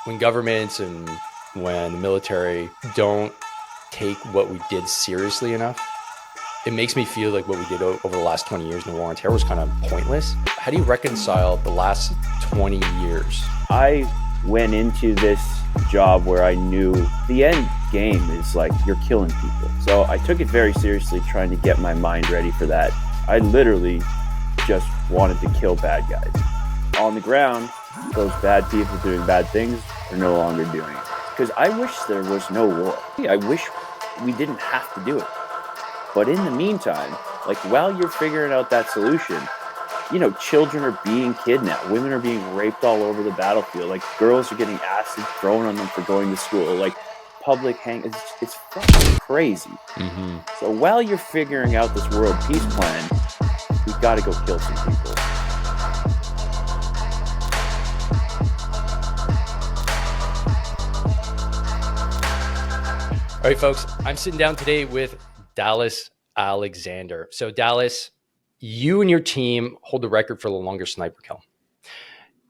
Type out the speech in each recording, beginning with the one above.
when governments and when the military don't take what we did seriously enough, it makes me feel like what we did over the last 20 years in the war on terror was kind of pointless. How do you reconcile the last 20 years? I went into this job where I knew the end game is like you're killing people. So I took it very seriously, trying to get my mind ready for that. I literally just wanted to kill bad guys. On the ground, those bad people doing bad things are no longer doing it. Because I wish there was no war. I wish we didn't have to do it. But in the meantime, like while you're figuring out that solution, you know, children are being kidnapped. Women are being raped all over the battlefield. Like girls are getting acid thrown on them for going to school. Like public it's fucking crazy. Mm-hmm. So while you're figuring out this world peace plan, we've got to go kill some people. All right, folks, I'm sitting down today with Dallas Alexander. So Dallas, you and your team hold the record for the longest sniper kill.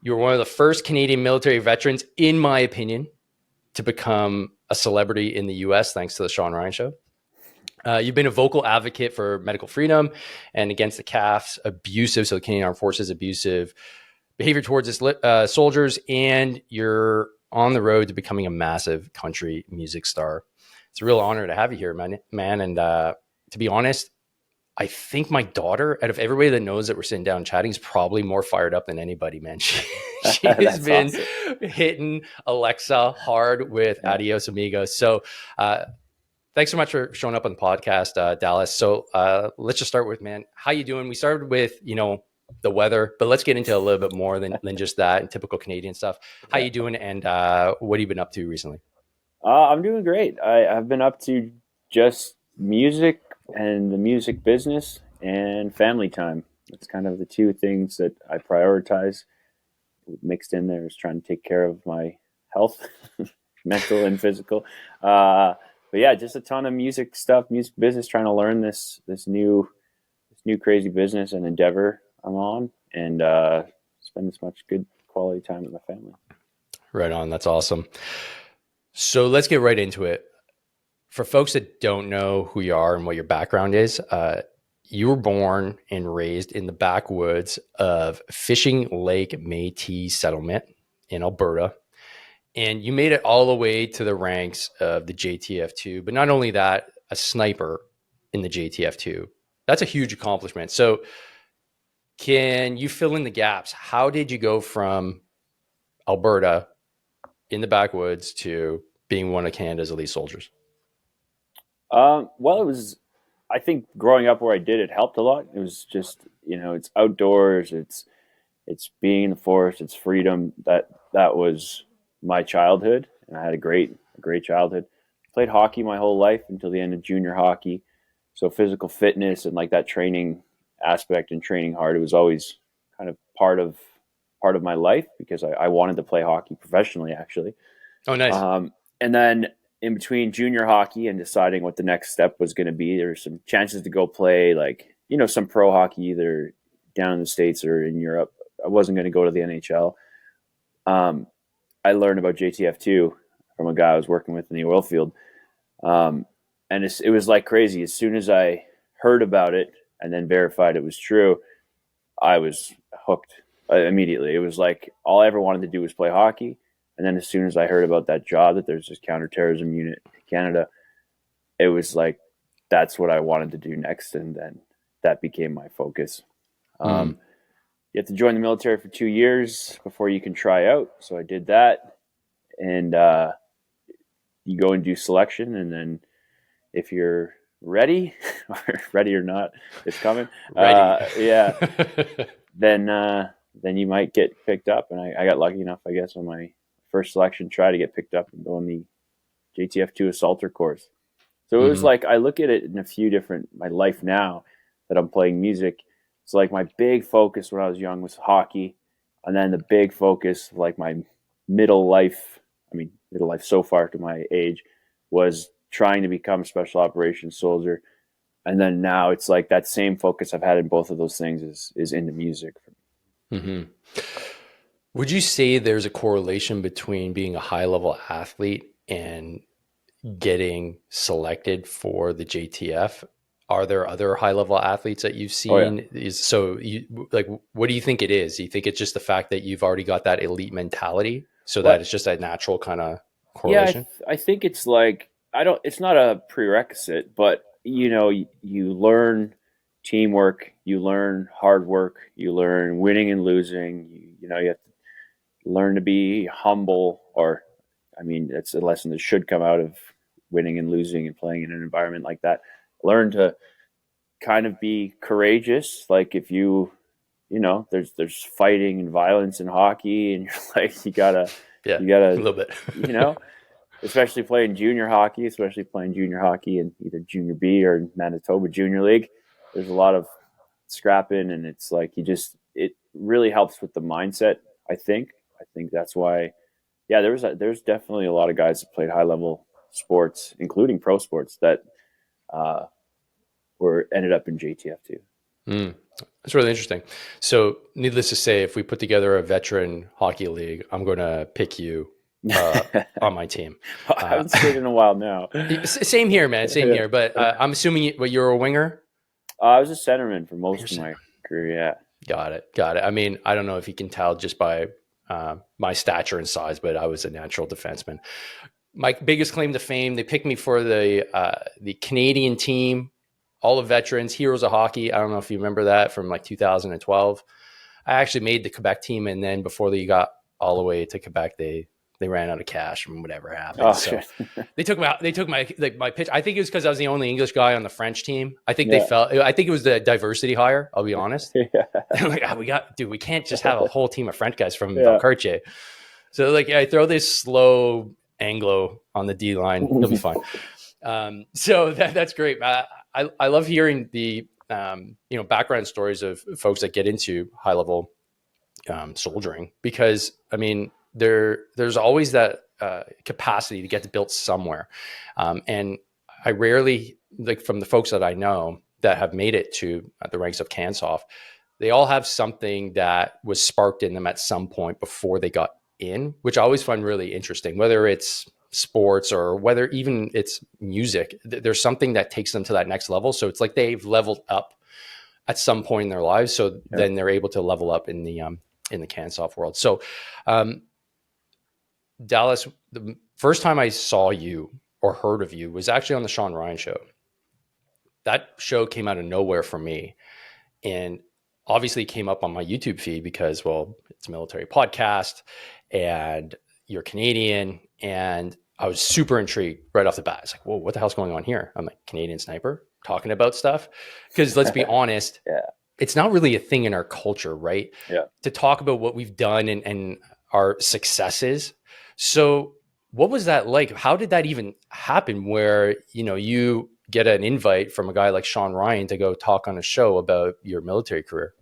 You were one of the first Canadian military veterans, in my opinion, to become a celebrity in the US, thanks to the Sean Ryan Show. You've been a vocal advocate for medical freedom and against the CAF's abusive, so the Canadian Armed Forces abusive behavior towards its soldiers, and you're on the road to becoming a massive country music star. It's a real honor to have you here, man. And to be honest, I think my daughter, out of everybody that knows that we're sitting down chatting, is probably more fired up than anybody, man. She has been hitting Alexei hard with Adios, Amigo. So thanks so much for showing up on the podcast, Dallas. So let's just start with, man, how you doing? We started with, you know, the weather, but let's get into a little bit more than just that and typical Canadian stuff. How you doing, and what have you been up to recently? I'm doing great. I've been up to just music and the music business and family time. That's kind of the two things that I prioritize. Mixed in there is trying to take care of my health, mental and physical. But yeah, just a ton of music stuff, music business, trying to learn this new crazy business and endeavor I'm on, and spend as much good quality time with my family. Right on. That's awesome. So let's get right into it. For folks that don't know who you are and what your background is, you were born and raised in the backwoods of Fishing Lake Métis settlement in Alberta. And you made it all the way to the ranks of the JTF2. But not only that, a sniper in the JTF2. That's a huge accomplishment. So can you fill in the gaps? How did you go from Alberta in the backwoods to being one of Canada's elite soldiers? Well, it was, I think growing up where I did, it helped a lot. It was just, you know, it's outdoors, it's being in the forest, it's freedom. That was my childhood, and I had a great childhood. Played hockey my whole life until the end of junior hockey. So physical fitness and like that training aspect and training hard, it was always kind of part of my life, because I wanted to play hockey professionally, actually. Oh, nice. And then in between junior hockey and deciding what the next step was going to be, there were some chances to go play, like, you know, some pro hockey either down in the States or in Europe. I wasn't going to go to the NHL. I learned about JTF2 from a guy I was working with in the oil field. And it was like crazy. As soon as I heard about it and then verified it was true, I was hooked immediately. It was like all I ever wanted to do was play hockey. And then as soon as I heard about that job, that there's this counterterrorism unit in Canada, it was like, that's what I wanted to do next. And then that became my focus. You have to join the military for 2 years before you can try out. So I did that. And you go and do selection. And then if you're ready, or ready or not, it's coming. Then you might get picked up. And I got lucky enough, I guess, on my first selection, try to get picked up and go on the JTF2 assaulter course. So it was like, I look at it in a few different, my life now that I'm playing music. It's like my big focus when I was young was hockey. And then the big focus, like my middle life so far to my age, was trying to become a special operations soldier. And then now it's like that same focus I've had in both of those things is into music. Mm-hmm. Would you say there's a correlation between being a high level athlete and getting selected for the JTF? Are there other high level athletes that you've Oh yeah. seen? What do you think it is? Do you think it's just the fact that you've already got that elite mentality, so that What? it's just a natural kind of Yeah, correlation? I think it's like I don't. It's not a prerequisite, but you learn teamwork, you learn hard work, you learn winning and losing. You have to learn to be humble, or I mean, that's a lesson that should come out of winning and losing and playing in an environment like that. Learn to kind of be courageous. Like if there's fighting and violence in hockey, and you're like Yeah, you a gotta little bit. you know especially playing junior hockey, especially playing junior hockey in either junior B or Manitoba Junior League. There's a lot of scrapping, and it's like it really helps with the mindset. I think that's why. Yeah, there's definitely a lot of guys that played high level sports, including pro sports, that uh, were ended up in JTF2. Mm, that's really interesting. So, needless to say, if we put together a veteran hockey league, I'm going to pick you on my team. I haven't skated in a while now. Same here, man. Same here. But I'm assuming you're a winger. I was a centerman for most of my career. Yeah. Got it. Got it. I mean, I don't know if you can tell just by my stature and size, but I was a natural defenseman. My biggest claim to fame, they picked me for the Canadian team, all the veterans, heroes of hockey. I don't know if you remember that from like 2012. I actually made the Quebec team, and then before they got all the way to Quebec, they ran out of cash from whatever happened. Oh, so shit. they took my pitch. I think it was because I was the only English guy on the French team. I think Yeah. I think it was the diversity hire. I'll be honest. Yeah. I'm like, we can't just have a whole team of French guys from Yeah. Valcartier. So I throw this slow Anglo on the D line. He'll be fine. So that's great. I love hearing the background stories of folks that get into high level soldiering, because I mean there's always that capacity to get built somewhere, and I rarely, like, from the folks that I know that have made it to the ranks of CANSOF, they all have something that was sparked in them at some point before they got in, which I always find really interesting, whether it's sports or whether even it's music. There's something that takes them to that next level. So it's like they've leveled up at some point in their lives. So then they're able to level up in the CANSOF world. So Dallas, the first time I saw you or heard of you was actually on the Sean Ryan show. That show came out of nowhere for me. And obviously it came up on my YouTube feed because, well, it's a military podcast and you're Canadian. And I was super intrigued right off the bat. It's like, whoa, what the hell's going on here? I'm like, Canadian sniper talking about stuff. Because let's be honest, it's not really a thing in our culture, right? Yeah. To talk about what we've done and our successes. So what was that like? How did that even happen where, you get an invite from a guy like Sean Ryan to go talk on a show about your military career?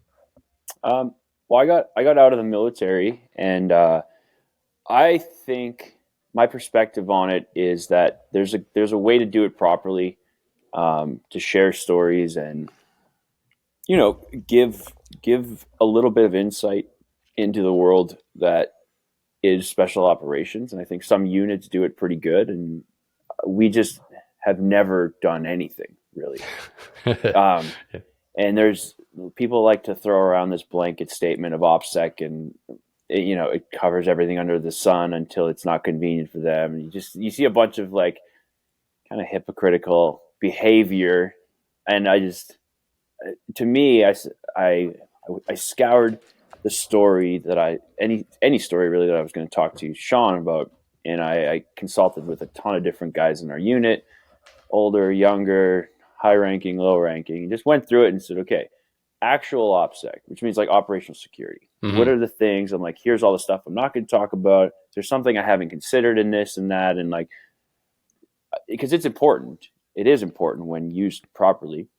Well, I got out of the military, and I think my perspective on it is that there's a way to do it properly, to share stories and give a little bit of insight into the world that is special operations. And I think some units do it pretty good, and we just have never done anything really. And there's people like to throw around this blanket statement of OPSEC, and it covers everything under the sun until it's not convenient for them. And you see a bunch of like kind of hypocritical behavior, and to me, I scoured the story that any story really that I was going to talk to Sean about, and I consulted with a ton of different guys in our unit, older, younger, high ranking, low ranking, and just went through it and said, okay, actual OPSEC, which means like operational security. Mm-hmm. What are the things? I'm like, here's all the stuff I'm not going to talk about. There's something I haven't considered in this and that, and like, because it's important. It is important when used properly.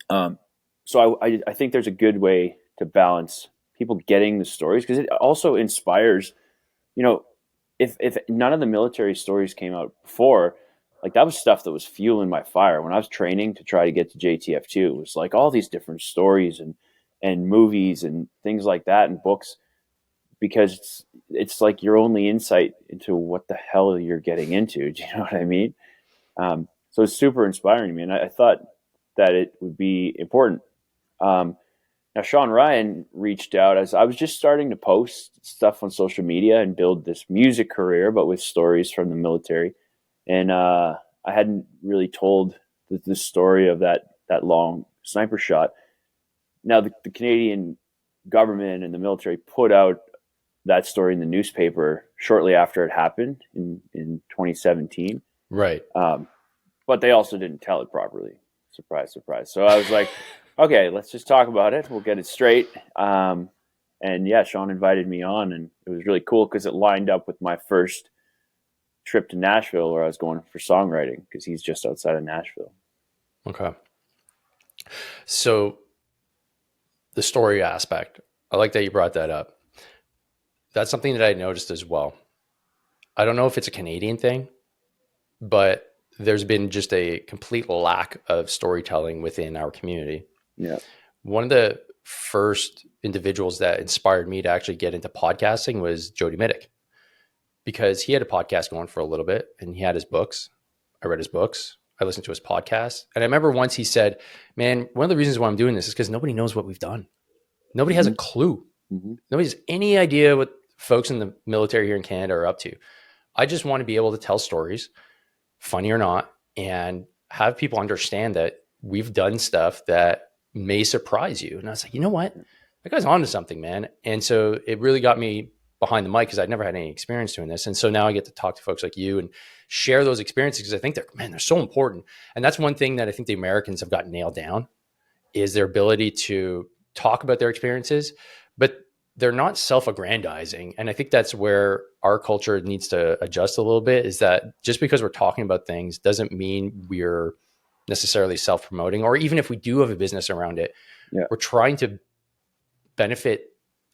So I think there's a good way to balance people getting the stories, because it also inspires, if none of the military stories came out before, like that was stuff that was fueling my fire when I was training to try to get to JTF2. It was like all these different stories and movies and things like that and books because it's like your only insight into what the hell you're getting into. Do you know what I mean? So it's super inspiring to me, and I thought that it would be important. Now, Sean Ryan reached out as I was just starting to post stuff on social media and build this music career, but with stories from the military. And I hadn't really told the story of that long sniper shot. Now, the Canadian government and the military put out that story in the newspaper shortly after it happened in 2017. Right. But they also didn't tell it properly. Surprise, surprise. So I was like, okay, let's just talk about it. We'll get it straight. And yeah, Sean invited me on, and it was really cool because it lined up with my first trip to Nashville, where I was going for songwriting, because he's just outside of Nashville. Okay. So the story aspect, I like that you brought that up. That's something that I noticed as well. I don't know if it's a Canadian thing, but there's been just a complete lack of storytelling within our community. Yeah. One of the first individuals that inspired me to actually get into podcasting was Jody Middick, because he had a podcast going for a little bit and he had his books. I read his books. I listened to his podcast. And I remember once he said, man, one of the reasons why I'm doing this is because nobody knows what we've done. Nobody has a clue. Nobody has any idea what folks in the military here in Canada are up to. I just want to be able to tell stories, funny or not, and have people understand that we've done stuff that may surprise you. And I was like, you know what? That guy's onto something, man. And so it really got me behind the mic, because I'd never had any experience doing this. And so now I get to talk to folks like you and share those experiences, because I think they're so important. And that's one thing that I think the Americans have got nailed down, is their ability to talk about their experiences, but they're not self-aggrandizing. And I think that's where our culture needs to adjust a little bit, is that just because we're talking about things doesn't mean we're necessarily self-promoting, or even if we do have a business around it, we're trying to benefit,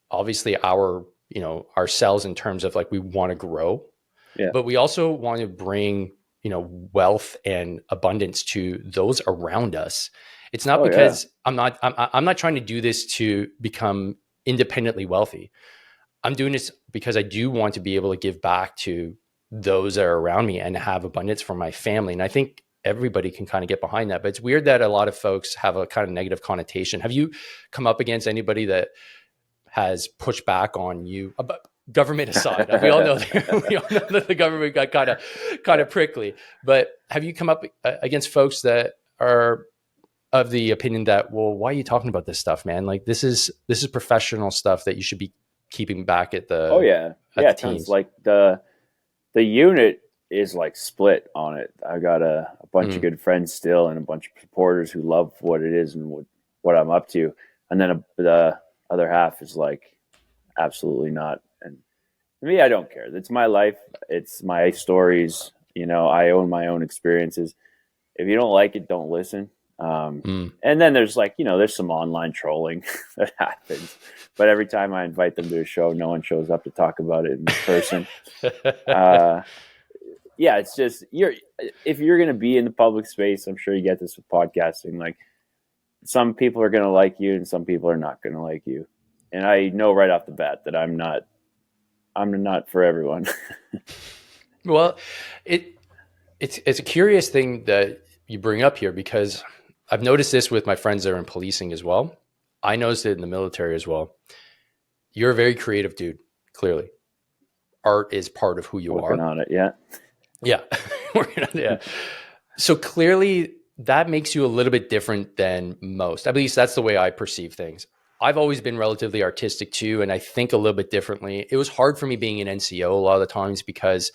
obviously, ourselves in terms of like, we want to grow, but we also want to bring, wealth and abundance to those around us. It's not because I'm not trying to do this to become independently wealthy. I'm doing this because I do want to be able to give back to those that are around me and have abundance for my family. And I think everybody can kind of get behind that, but it's weird that a lot of folks have a kind of negative connotation. Have you come up against anybody that has pushed back on you, government aside? We all know that the government got kind of prickly, but have you come up against folks that are of the opinion that, well, why are you talking about this stuff, man? Like, this is professional stuff that you should be keeping back at the the teams. Like the unit is like split on it. I got a bunch of good friends still, and a bunch of supporters who love what it is and what I'm up to, and then the other half is like, absolutely not. And for me, I don't care. It's my life. It's my stories. I own my own experiences. If you don't like it, don't listen. And then there's there's some online trolling that happens, but every time I invite them to a show, no one shows up to talk about it in person. It's just, if you're going to be in the public space, I'm sure you get this with podcasting. Like, some people are going to like you and some people are not going to like you. And I know right off the bat that I'm not for everyone. Well, it's a curious thing that you bring up here, because I've noticed this with my friends that are in policing as well. I noticed it in the military as well. You're a very creative dude, clearly. Art is part of who you Working are. on it, yeah. Yeah. Working on it, yeah. So clearly that makes you a little bit different than most. At least that's the way I perceive things. I've always been relatively artistic too, and I think a little bit differently. It was hard for me being an NCO a lot of the times because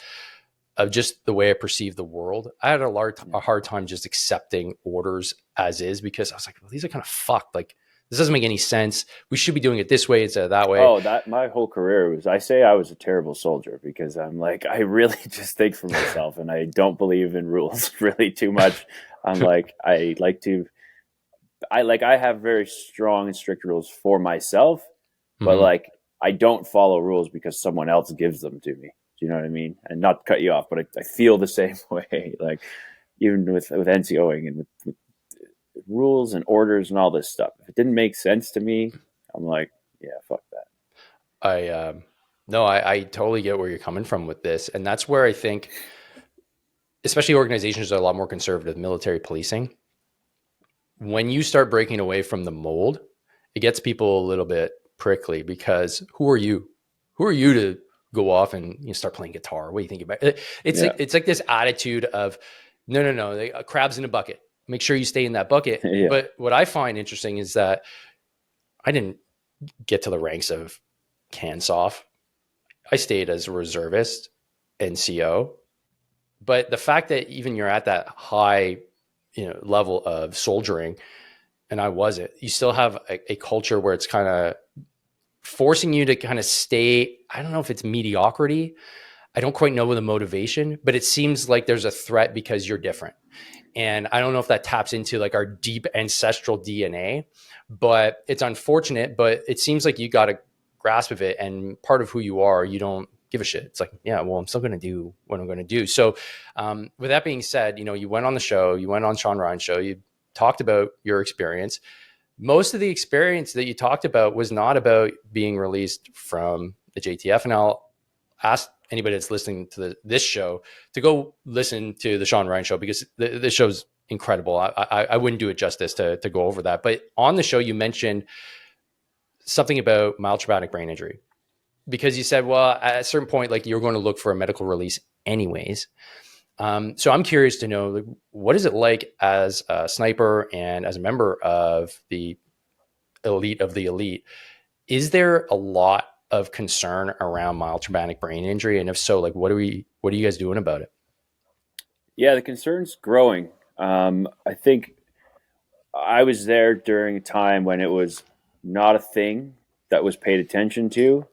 of just the way I perceive the world. I had a hard time just accepting orders as is, because I was like, well, these are kind of fucked. Like, this doesn't make any sense. We should be doing it this way instead of that way. Oh, my whole career I say I was a terrible soldier, because I'm like, I really just think for myself, and I don't believe in rules really too much. I'm like, I have very strong and strict rules for myself, but like, I don't follow rules because someone else gives them to me. Do you know what I mean? And not to cut you off, but I feel the same way. Like, even with NCOing and with rules and orders and all this stuff, if it didn't make sense to me, I'm like, yeah, fuck that. No, I totally get where you're coming from with this. And that's where I think, especially organizations that are a lot more conservative, military policing, when you start breaking away from the mold, it gets people a little bit prickly because who are you? Who are you to go off and start playing guitar? What do you think about it? It's like this attitude of no, crabs in a bucket. Make sure you stay in that bucket. Yeah. But what I find interesting is that I didn't get to the ranks of CANSOF. I stayed as a reservist, NCO. But the fact that even you're at that high, level of soldiering, and I wasn't, you still have a culture where it's kind of forcing you to kind of stay. I don't know if it's mediocrity. I don't quite know the motivation, but it seems like there's a threat because you're different. And I don't know if that taps into like our deep ancestral DNA, but it's unfortunate, but it seems like you got a grasp of it. And part of who you are, you don't give a shit. It's like, yeah, well, I'm still going to do what I'm going to do. So with that being said, you went on the show, you went on Sean Ryan's show, you talked about your experience. Most of the experience that you talked about was not about being released from the JTF. And I'll ask anybody that's listening to this show to go listen to the Sean Ryan show, because the show's incredible. I wouldn't do it justice to go over that. But on the show, you mentioned something about mild traumatic brain injury, because you said, well, at a certain point, like you're going to look for a medical release anyways. So I'm curious to know, like, what is it like as a sniper and as a member of the elite of the elite? Is there a lot of concern around mild traumatic brain injury? And if so, like, what are you guys doing about it? Yeah, the concern's growing. I think I was there during a time when it was not a thing that was paid attention to,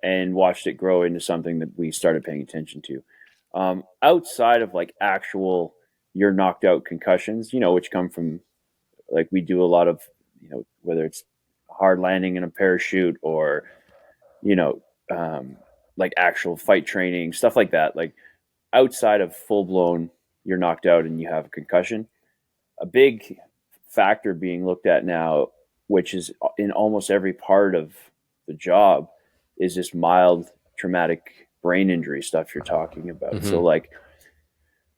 and watched it grow into something that we started paying attention to. Outside of like actual you're knocked out concussions, which come from, like, we do a lot of, whether it's hard landing in a parachute or, like actual fight training, stuff like that. Like outside of full blown, you're knocked out and you have a concussion, a big factor being looked at now, which is in almost every part of the job, is this mild traumatic brain injury stuff you're talking about. Mm-hmm. So like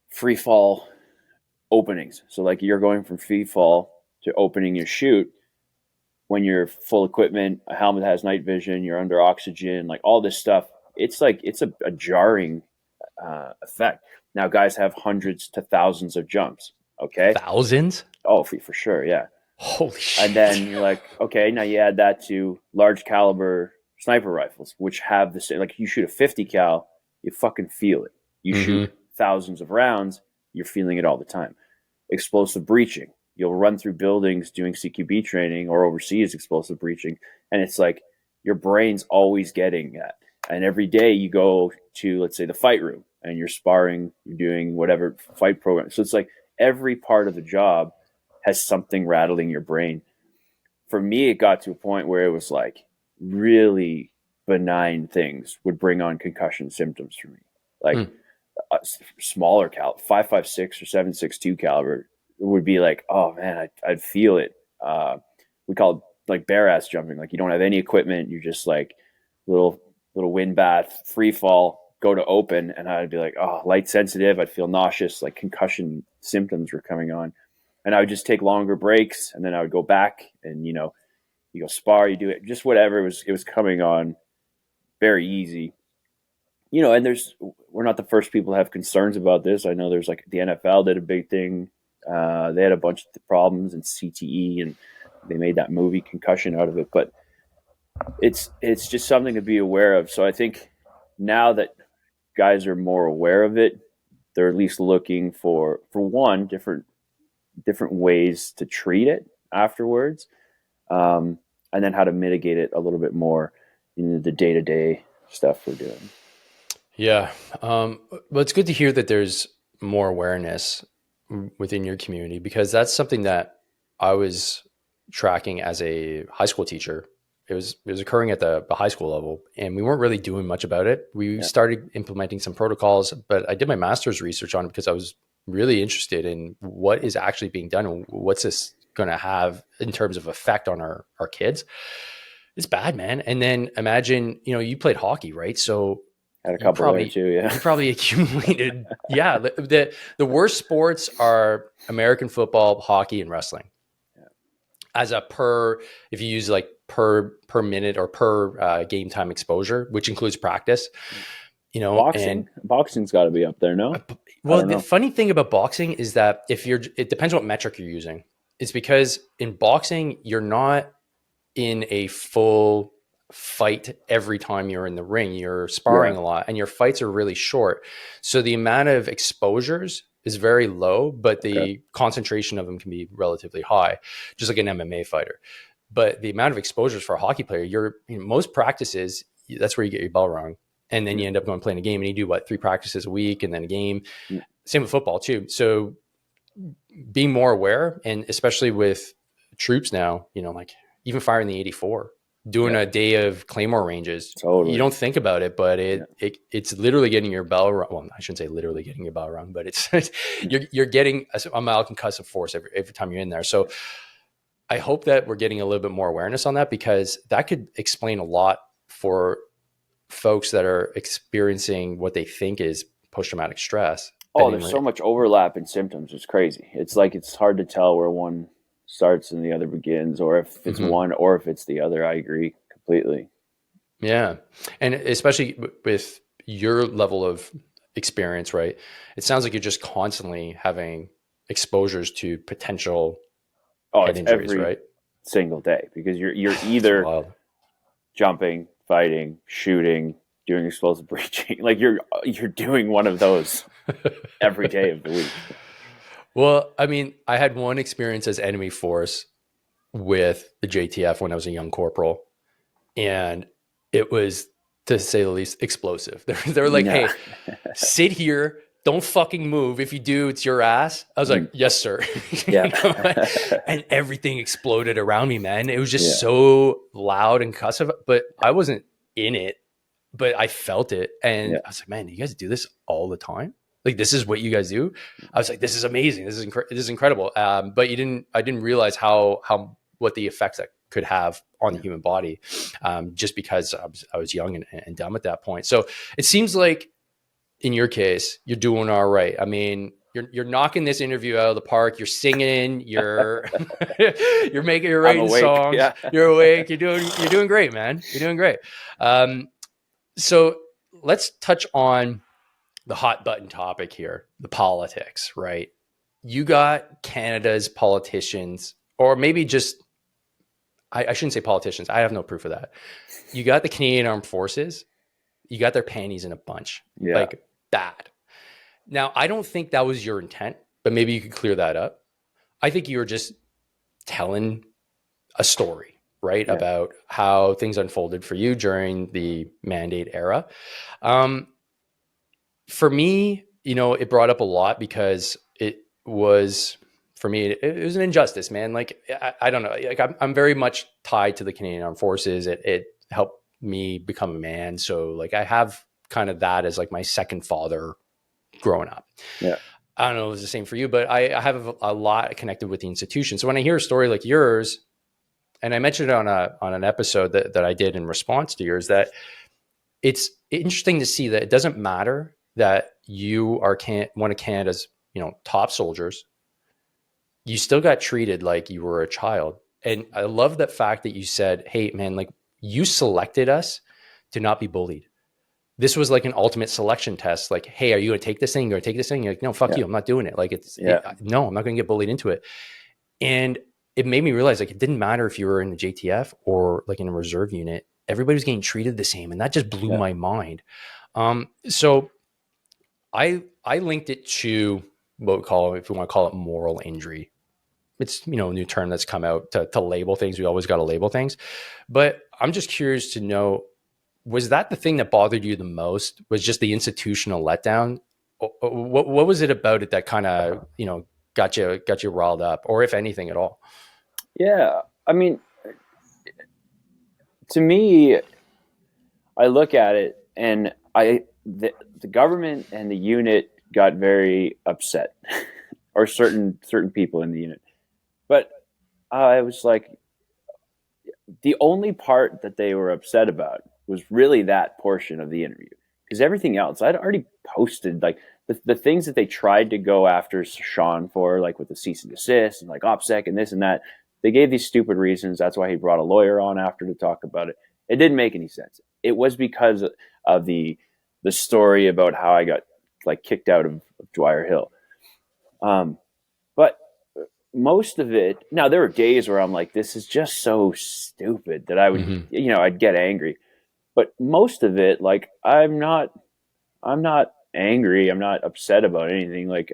free fall openings. So like you're going from free fall to opening your chute when you're full equipment, a helmet has night vision, you're under oxygen, like all this stuff. It's like, it's a jarring effect. Now guys have hundreds to thousands of jumps. Okay. Thousands? Oh, for sure. Yeah. Holy shit. And then you're like, okay, now you add that to large caliber sniper rifles, which have the same, like you shoot a 50 cal, you fucking feel it. You shoot thousands of rounds, you're feeling it all the time. Explosive breaching. You'll run through buildings doing CQB training or overseas explosive breaching. And it's like your brain's always getting that. And every day you go to, let's say, the fight room and you're sparring, you're doing whatever fight program. So it's like every part of the job has something rattling your brain. For me, it got to a point where it was like really benign things would bring on concussion symptoms for me. Like a smaller caliber, 5.56 or 7.62 caliber would be like, oh man, I'd feel it. We call it like bare ass jumping. Like you don't have any equipment. You're just like little wind bath, free fall, go to open. And I'd be like, oh, light sensitive. I'd feel nauseous, like concussion symptoms were coming on. And I would just take longer breaks, and then I would go back and, you go spar, you do it, just whatever. It was coming on very easy. And we're not the first people to have concerns about this. I know there's like the NFL did a big thing. They had a bunch of problems in CTE, and they made that movie Concussion out of it. But it's just something to be aware of. So I think now that guys are more aware of it, they're at least looking for one, different ways to treat it afterwards, and then how to mitigate it a little bit more in the day-to-day stuff we're doing. Yeah. Well, it's good to hear that there's more awareness within your community, because that's something that I was tracking as a high school teacher. It was occurring at the high school level, and we weren't really doing much about it. We started implementing some protocols, but I did my master's research on it because I was really interested in what is actually being done and what's this going to have in terms of effect on our kids. It's bad, man. And then imagine, you played hockey, right? So Had a couple there too. Yeah. you probably accumulated. Yeah. The worst sports are American football, hockey, and wrestling. As a if you use like per minute or per game time exposure, which includes practice, Boxing's got to be up there, no? Well, the funny thing about boxing is that it depends what metric you're using. It's because in boxing, you're not in a full fight every time you're in the ring. You're sparring a lot, and your fights are really short. So the amount of exposures is very low, but the concentration of them can be relatively high, just like an MMA fighter. But the amount of exposures for a hockey player, most practices, that's where you get your bell rung. And then you end up going playing a game, and you do 3 practices a week and then a game. Same with football too. So being more aware, and especially with troops now, like even firing the 84, doing a day of Claymore ranges, you don't think about it, but it's literally getting your bell rung. Well, I shouldn't say literally getting your bell rung, but it's you're getting a malconcussive force every time you're in there. So I hope that we're getting a little bit more awareness on that, because that could explain a lot for folks that are experiencing what they think is post-traumatic stress. Oh, there's so much overlap in symptoms. It's crazy. It's like it's hard to tell where one starts and the other begins, or if it's one or if it's the other. I agree completely. Yeah. And especially with your level of experience, right? It sounds like you're just constantly having exposures to potential head injuries, every right? Single day, because you're either jumping, fighting, shooting, doing explosive breaching. Like you're doing one of those every day of the week. Well, I mean, I had one experience as enemy force with the JTF when I was a young corporal, and it was, to say the least, explosive. They're like, hey, sit here, don't fucking move. If you do, it's your ass. I was like, yes, sir. And everything exploded around me, man. It was just so loud and cussive, but I wasn't in it, but I felt it. And I was like, man, you guys do this all the time? Like, this is what you guys do? I was like, this is amazing. This is incredible. But I didn't realize what the effects that could have on the human body, just because I was young and dumb at that point. So it seems like in your case, you're doing all right. I mean, you're knocking this interview out of the park. You're singing. You're writing songs. Yeah. You're awake. You're doing great, man. You're doing great. So let's touch on the hot button topic here, the politics, right? You got Canada's politicians, or maybe just, I shouldn't say politicians. I have no proof of that. You got the Canadian Armed Forces. You got their panties in a bunch. Like, bad. Now, I don't think that was your intent, but maybe you could clear that up. I think you were just telling a story, right? About how things unfolded for you during the mandate era. For me, it brought up a lot, because it was, for me, it was an injustice, man. Like, I don't know. Like, I'm very much tied to the Canadian Armed Forces. It helped me become a man. So like, I have kind of that as like my second father growing up. Yeah. I don't know if it was the same for you, but I have a lot connected with the institution. So when I hear a story like yours, and I mentioned it on an episode that I did in response to yours, that it's interesting to see that it doesn't matter that you are one of Canada's, top soldiers. You still got treated like you were a child. And I love that fact that you said, hey man, like, you selected us to not be bullied. This was like an ultimate selection test. Like, hey, are you going to take this thing? You're going to take this thing? You're like, no, fuck you. I'm not doing it. Like, no, I'm not going to get bullied into it. And it made me realize, like, it didn't matter if you were in the JTF or like in a reserve unit. Everybody was getting treated the same. And that just blew my mind. So I linked it to what we call, if we want to call it, moral injury. It's, a new term that's come out to label things. We always got to label things. But I'm just curious to know, was that the thing that bothered you the most? Was just the institutional letdown? What was it about it that kind of, got you riled up, or if anything at all? Yeah. I mean, to me, I look at it, and the government and the unit got very upset, or certain people in the unit. But I was like, the only part that they were upset about was really that portion of the interview, because everything else I'd already posted, like the things that they tried to go after Sean for, like with the cease and desist and like OPSEC and this and that. They gave these stupid reasons. That's why he brought a lawyer on after to talk about it. It didn't make any sense. It was because of the story about how I got like kicked out of Dwyer Hill. But most of it, now there were days where I'm like, this is just so stupid that I would, I'd get angry. But most of it, like, I'm not angry. I'm not upset about anything. Like,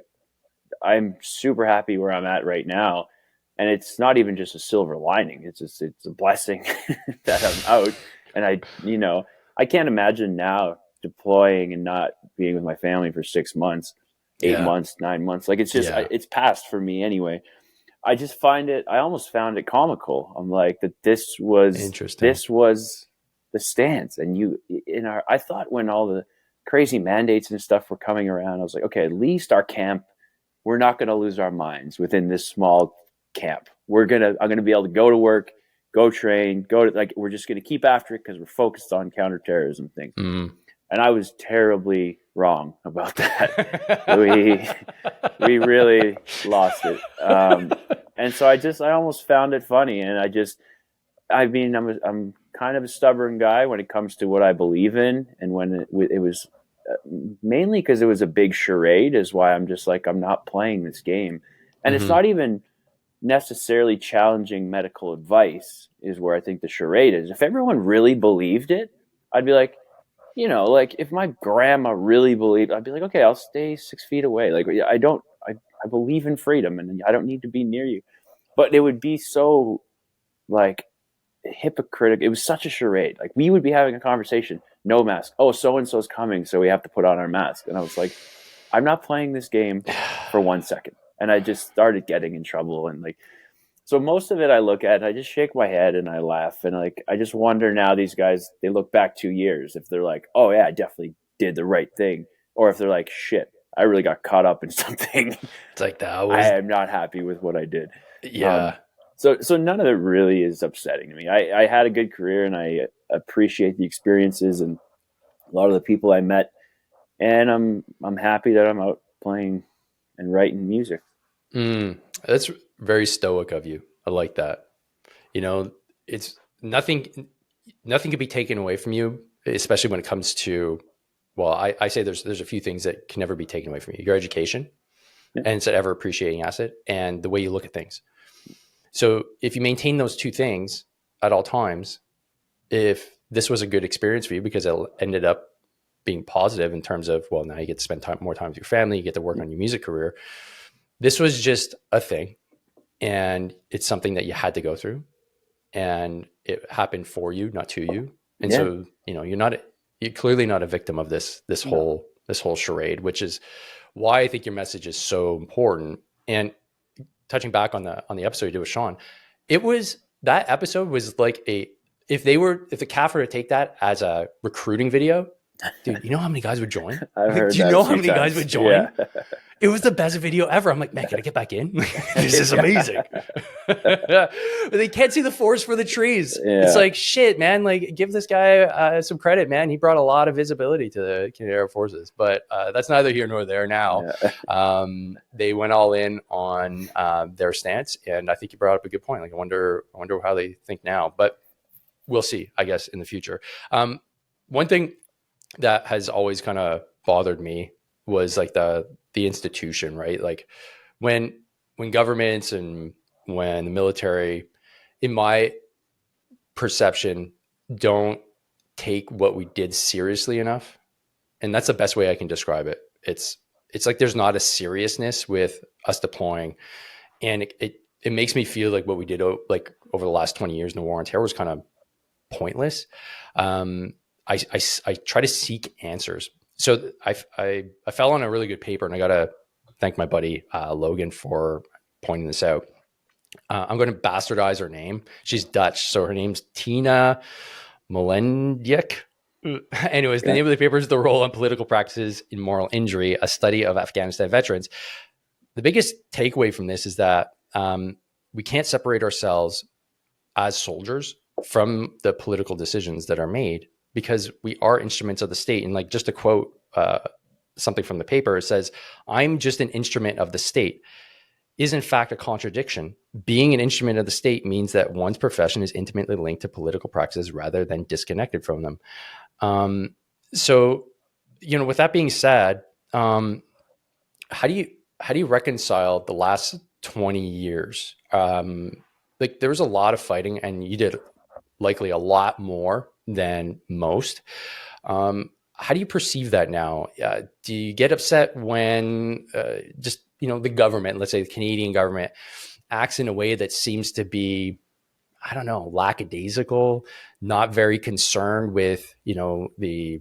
I'm super happy where I'm at right now. And it's not even just a silver lining. It's a blessing that I'm out. And I can't imagine now deploying and not being with my family for 6 months, 8 months, 9 months. Like, it's just, it's past for me anyway. I just I almost found it comical. I'm like, that this was the stance. And I thought when all the crazy mandates and stuff were coming around, I was like, okay, at least our camp, we're not going to lose our minds within this small camp. I'm going to be able to go to work, go train, we're just going to keep after it because we're focused on counterterrorism things. And I was terribly wrong about that. we really lost it. And so I almost found it funny. And I'm kind of a stubborn guy when it comes to what I believe in. And when it was mainly because it was a big charade is why I'm just like, I'm not playing this game. And it's not even necessarily challenging medical advice is where I think the charade is. If everyone really believed it, I'd be like, like if my grandma really believed, I'd be like, okay, I'll stay 6 feet away. Like I believe in freedom and I don't need to be near you. But it would be so like hypocritical. It was such a charade. Like we would be having a conversation, no mask. Oh, so-and-so's coming, so we have to put on our mask. And I was like, I'm not playing this game for 1 second. And I just started getting in trouble. And like, so most of it I look at and I just shake my head and I laugh. And like, I just wonder now these guys, they look back 2 years, if they're like, oh yeah, I definitely did the right thing. Or if they're like, shit, I really got caught up in something. It's like I am not happy with what I did. Yeah. So none of it really is upsetting to me. I had a good career and I appreciate the experiences and a lot of the people I met. And I'm happy that I'm out playing and writing music. That's very stoic of you. I like that. It's nothing can be taken away from you, especially when it comes to, well, I say there's a few things that can never be taken away from you. Your education, and it's an ever appreciating asset, and the way you look at things. So if you maintain those two things at all times, if this was a good experience for you because it ended up being positive in terms of, well, now you get to spend more time with your family, you get to work on your music career. This was just a thing, and it's something that you had to go through, and it happened for you, not to you. And so, you're clearly not a victim of this whole charade, which is why I think your message is so important. And touching back on the episode you did with Sean, that episode was like if the CAF were to take that as a recruiting video, dude, you know how many guys would join? Do you know how many guys would join? Yeah. It was the best video ever. I'm like, man, can I get back in? This is amazing. But they can't see the forest for the trees. Yeah. It's like, shit, man, like give this guy some credit, man. He brought a lot of visibility to the Canadian Armed Forces, but that's neither here nor there now. Yeah. They went all in on their stance. And I think you brought up a good point. Like, I wonder how they think now, but we'll see, I guess, in the future. One thing that has always kind of bothered me was like the institution, right? Like when governments and when the military, in my perception, don't take what we did seriously enough. And that's the best way I can describe it. It's like there's not a seriousness with us deploying. And it makes me feel like what we did like over the last 20 years in the war on terror was kind of pointless. I try to seek answers. So I fell on a really good paper, and I got to thank my buddy Logan for pointing this out. I'm going to bastardize her name. She's Dutch, so her name's Tina Melendijk. Anyways, the name of the paper is The Role and Political Practices in Moral Injury, a study of Afghanistan veterans. The biggest takeaway from this is that we can't separate ourselves as soldiers from the political decisions that are made, because we are instruments of the state. And like, just to quote something from the paper, it says, "I'm just an instrument of the state," is in fact a contradiction. Being an instrument of the state means that one's profession is intimately linked to political practices rather than disconnected from them. So, with that being said, how do you reconcile the last 20 years? Like, there was a lot of fighting, and you did likely a lot more than most. How do you perceive that now? Do you get upset when just the government, let's say the Canadian government, acts in a way that seems to be, I don't know, lackadaisical, not very concerned with the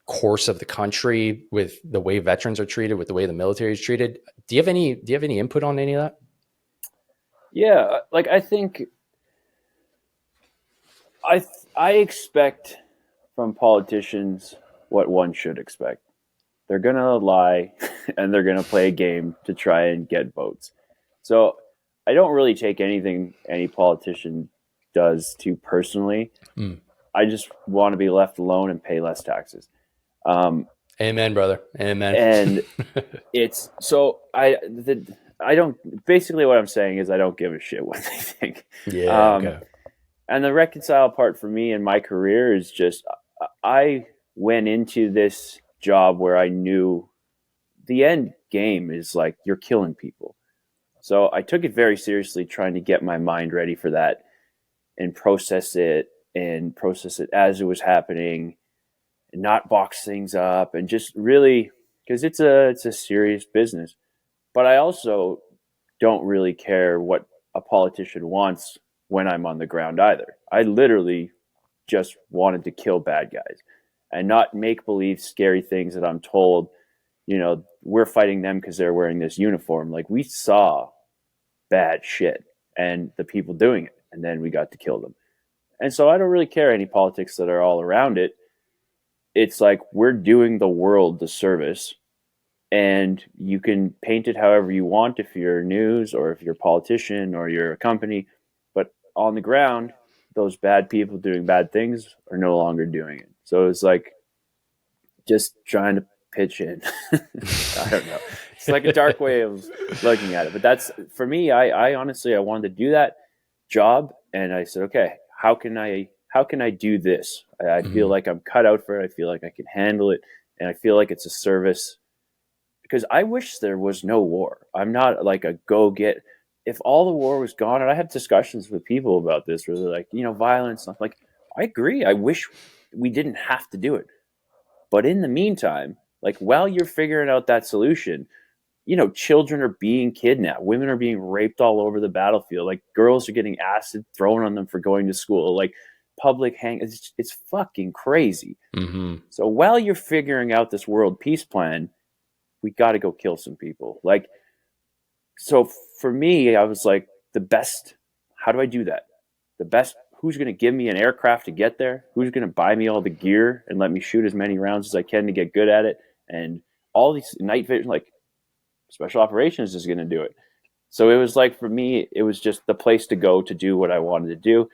course of the country, with the way veterans are treated, with the way the military is treated? Do you have any input on any of that? Yeah, like I think I expect from politicians what one should expect. They're gonna lie and they're gonna play a game to try and get votes. So I don't really take anything any politician does too personally. Mm. I just want to be left alone and pay less taxes. Amen, brother. Amen. And it's so I don't, basically what I'm saying is I don't give a shit what they think. Yeah. Okay. And the reconcile part for me in my career is just I went into this job where I knew the end game is like you're killing people. So I took it very seriously, trying to get my mind ready for that and process it as it was happening, and not box things up, and just really, because it's a serious business. But I also don't really care what a politician wants when I'm on the ground either. I literally just wanted to kill bad guys and not make believe scary things that I'm told, we're fighting them because they're wearing this uniform. Like, we saw bad shit and the people doing it, and then we got to kill them. And so I don't really care any politics that are all around it. It's like we're doing the world the service, and you can paint it however you want if you're news or if you're a politician or you're a company. But on the ground, those bad people doing bad things are no longer doing it. So it's like just trying to pitch in. I don't know. It's like a dark way of looking at it. But that's, for me, I honestly, I wanted to do that job. And I said, okay, how can I do this? I feel like I'm cut out for it. I feel like I can handle it. And I feel like it's a service, because I wish there was no war. I'm not like a if all the war was gone, and I have discussions with people about this where they're like, violence. I'm like, I agree. I wish we didn't have to do it. But in the meantime, like, while you're figuring out that solution, children are being kidnapped. Women are being raped all over the battlefield. Like, girls are getting acid thrown on them for going to school. Like, public it's fucking crazy. Mm-hmm. So while you're figuring out this world peace plan, we got to go kill some people. Like, so for me, I was like, how do I do that? The best, who's going to give me an aircraft to get there? Who's going to buy me all the gear and let me shoot as many rounds as I can to get good at it? And all these night vision, like, special operations is going to do it. So it was like, for me, it was just the place to go to do what I wanted to do.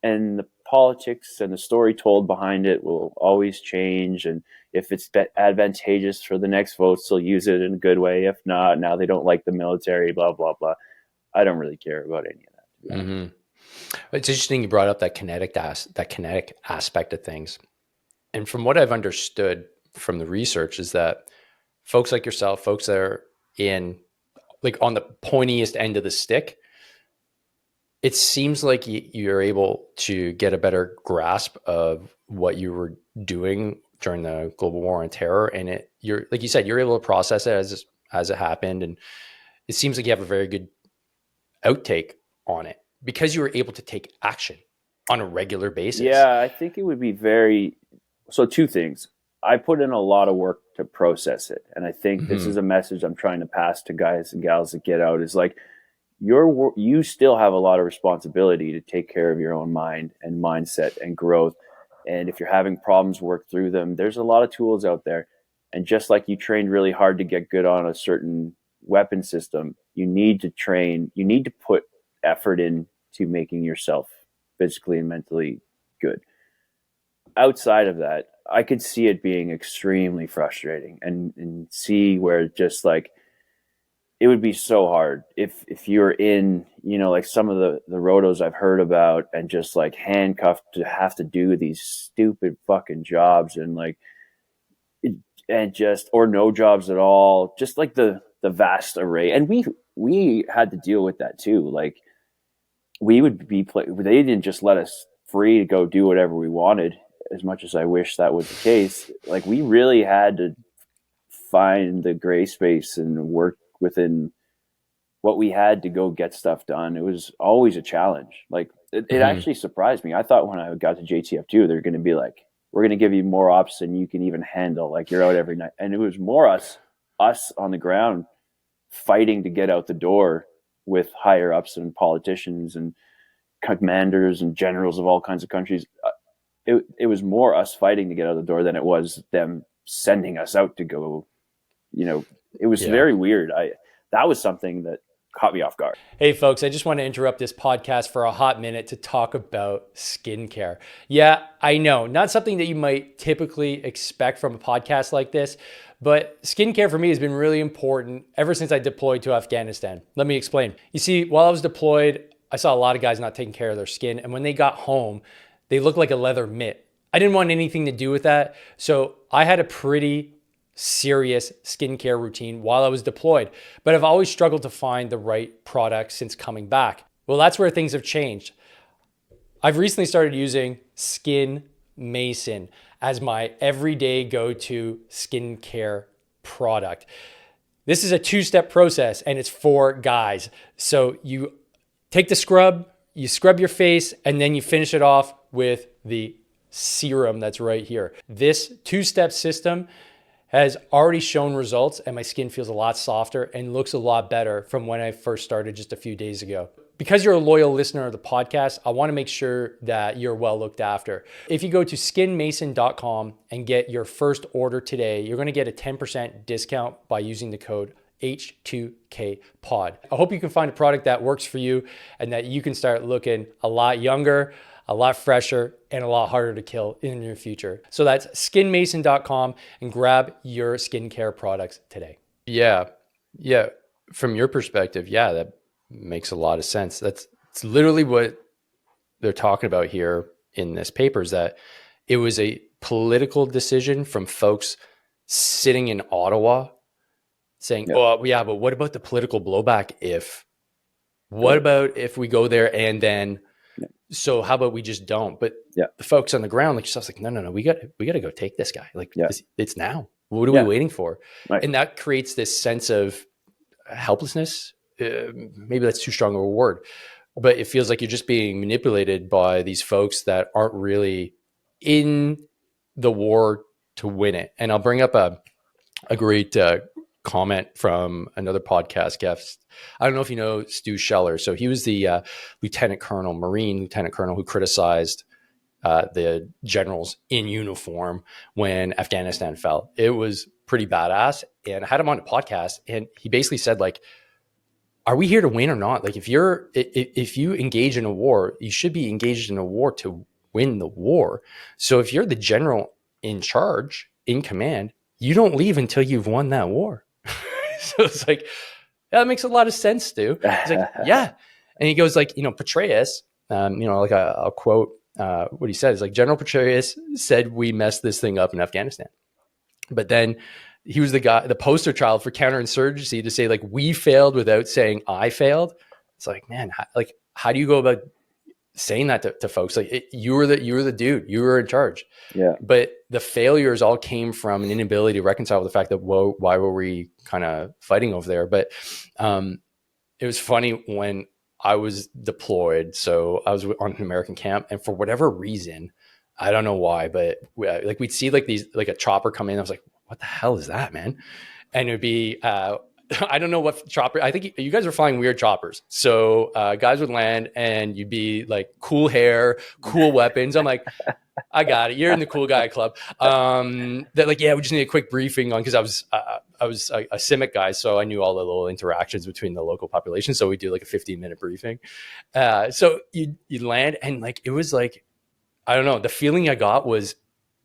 And the politics and the story told behind it will always change. And if it's advantageous for the next votes, they'll use it in a good way. If not, now they don't like the military, blah, blah, blah. I don't really care about any of that. Mm-hmm. It's interesting you brought up that kinetic aspect of things. And from what I've understood from the research is that folks like yourself, folks that are in, like, on the pointiest end of the stick, it seems like you're able to get a better grasp of what you were doing during the global war on terror. And you're, like you said, you're able to process it as it happened. And it seems like you have a very good outtake on it because you were able to take action on a regular basis. Yeah, I think it would be so two things. I put in a lot of work to process it. And I think this is a message I'm trying to pass to guys and gals that get out, is like, you still have a lot of responsibility to take care of your own mind and mindset and growth. And if you're having problems, work through them. There's a lot of tools out there. And just like you trained really hard to get good on a certain weapon system, you need to put effort into making yourself physically and mentally good. Outside of that, I could see it being extremely frustrating and see where just like it would be so hard if you're in, like some of the rotos I've heard about and just like handcuffed to have to do these stupid fucking jobs and like and just or no jobs at all, just like the vast array. And we had to deal with that too. Like we would be they didn't just let us free to go do whatever we wanted, as much as I wish that was the case. Like we really had to find the gray space and work within what we had to go get stuff done. It was always a challenge. Like it actually surprised me. I thought when I got to JTF2, they're going to be like, we're going to give you more ops than you can even handle. Like you're out every night. And it was more us on the ground fighting to get out the door with higher ups and politicians and commanders and generals of all kinds of countries. It was more us fighting to get out the door than it was them sending us out to go. It was very weird. That was something that caught me off guard. Hey folks, I just want to interrupt this podcast for a hot minute to talk about skincare. Yeah, I know, not something that you might typically expect from a podcast like this, but skincare for me has been really important ever since I deployed to Afghanistan. Let me explain. You see, while I was deployed, I saw a lot of guys not taking care of their skin, and when they got home, they looked like a leather mitt. I didn't want anything to do with that, so I had a pretty serious skincare routine while I was deployed, but I've always struggled to find the right product since coming back. Well, that's where things have changed. I've recently started using Skin Mason as my everyday go-to skincare product. This is a two-step process and it's for guys. So you take the scrub, you scrub your face, and then you finish it off with the serum that's right here. This two-step system has already shown results and my skin feels a lot softer and looks a lot better from when I first started just a few days ago. Because you're a loyal listener of the podcast, I want to make sure that you're well looked after. If you go to skinmason.com and get your first order today, you're going to get a 10% discount by using the code H2KPOD. I hope you can find a product that works for you and that you can start looking a lot younger, a lot fresher, and a lot harder to kill in the near future. So that's skinmason.com and grab your skincare products today. Yeah. From your perspective, that makes a lot of sense. It's literally what they're talking about here in this paper, is that it was a political decision from folks sitting in Ottawa saying, but what about the political blowback what about if we go there and then so how about we just don't? But the folks on the ground, like yourself, like, no, we got to go take this guy. Like it's now. What are we waiting for? Right. And that creates this sense of helplessness. Maybe that's too strong of a word, but it feels like you're just being manipulated by these folks that aren't really in the war to win it. And I'll bring up a great comment from another podcast guest. I don't know if you know Stu Scheller. So he was the Marine lieutenant colonel who criticized the generals in uniform when Afghanistan fell. It was pretty badass. And I had him on a podcast and he basically said, like, are we here to win or not? Like if you engage in a war, you should be engaged in a war to win the war. So if you're the general in charge, in command, you don't leave until you've won that war. So it's like, that makes a lot of sense, Stu. He's like, yeah. And he goes like, Petraeus, like I'll quote what he said is like, General Petraeus said we messed this thing up in Afghanistan. But then he was the poster child for counterinsurgency to say like, we failed without saying I failed. It's like, man, how do you go about saying that to folks? Like you were the dude, you were in charge. Yeah. But the failures all came from an inability to reconcile with the fact that, why were we kind of fighting over there? But it was funny when I was deployed. So I was on an American camp, and for whatever reason, I don't know why, but we'd see like a chopper come in. I was like, what the hell is that, man? And it would be I don't know what chopper. I think you guys are flying weird choppers. So guys would land and you'd be like cool hair, cool weapons. I'm like, I got it. You're in the cool guy club. They're like, yeah, we just need a quick briefing on, because I was a CIMIC guy, so I knew all the little interactions between the local population. So we do like a 15-minute briefing. So you land, and like it was like, I don't know, the feeling I got was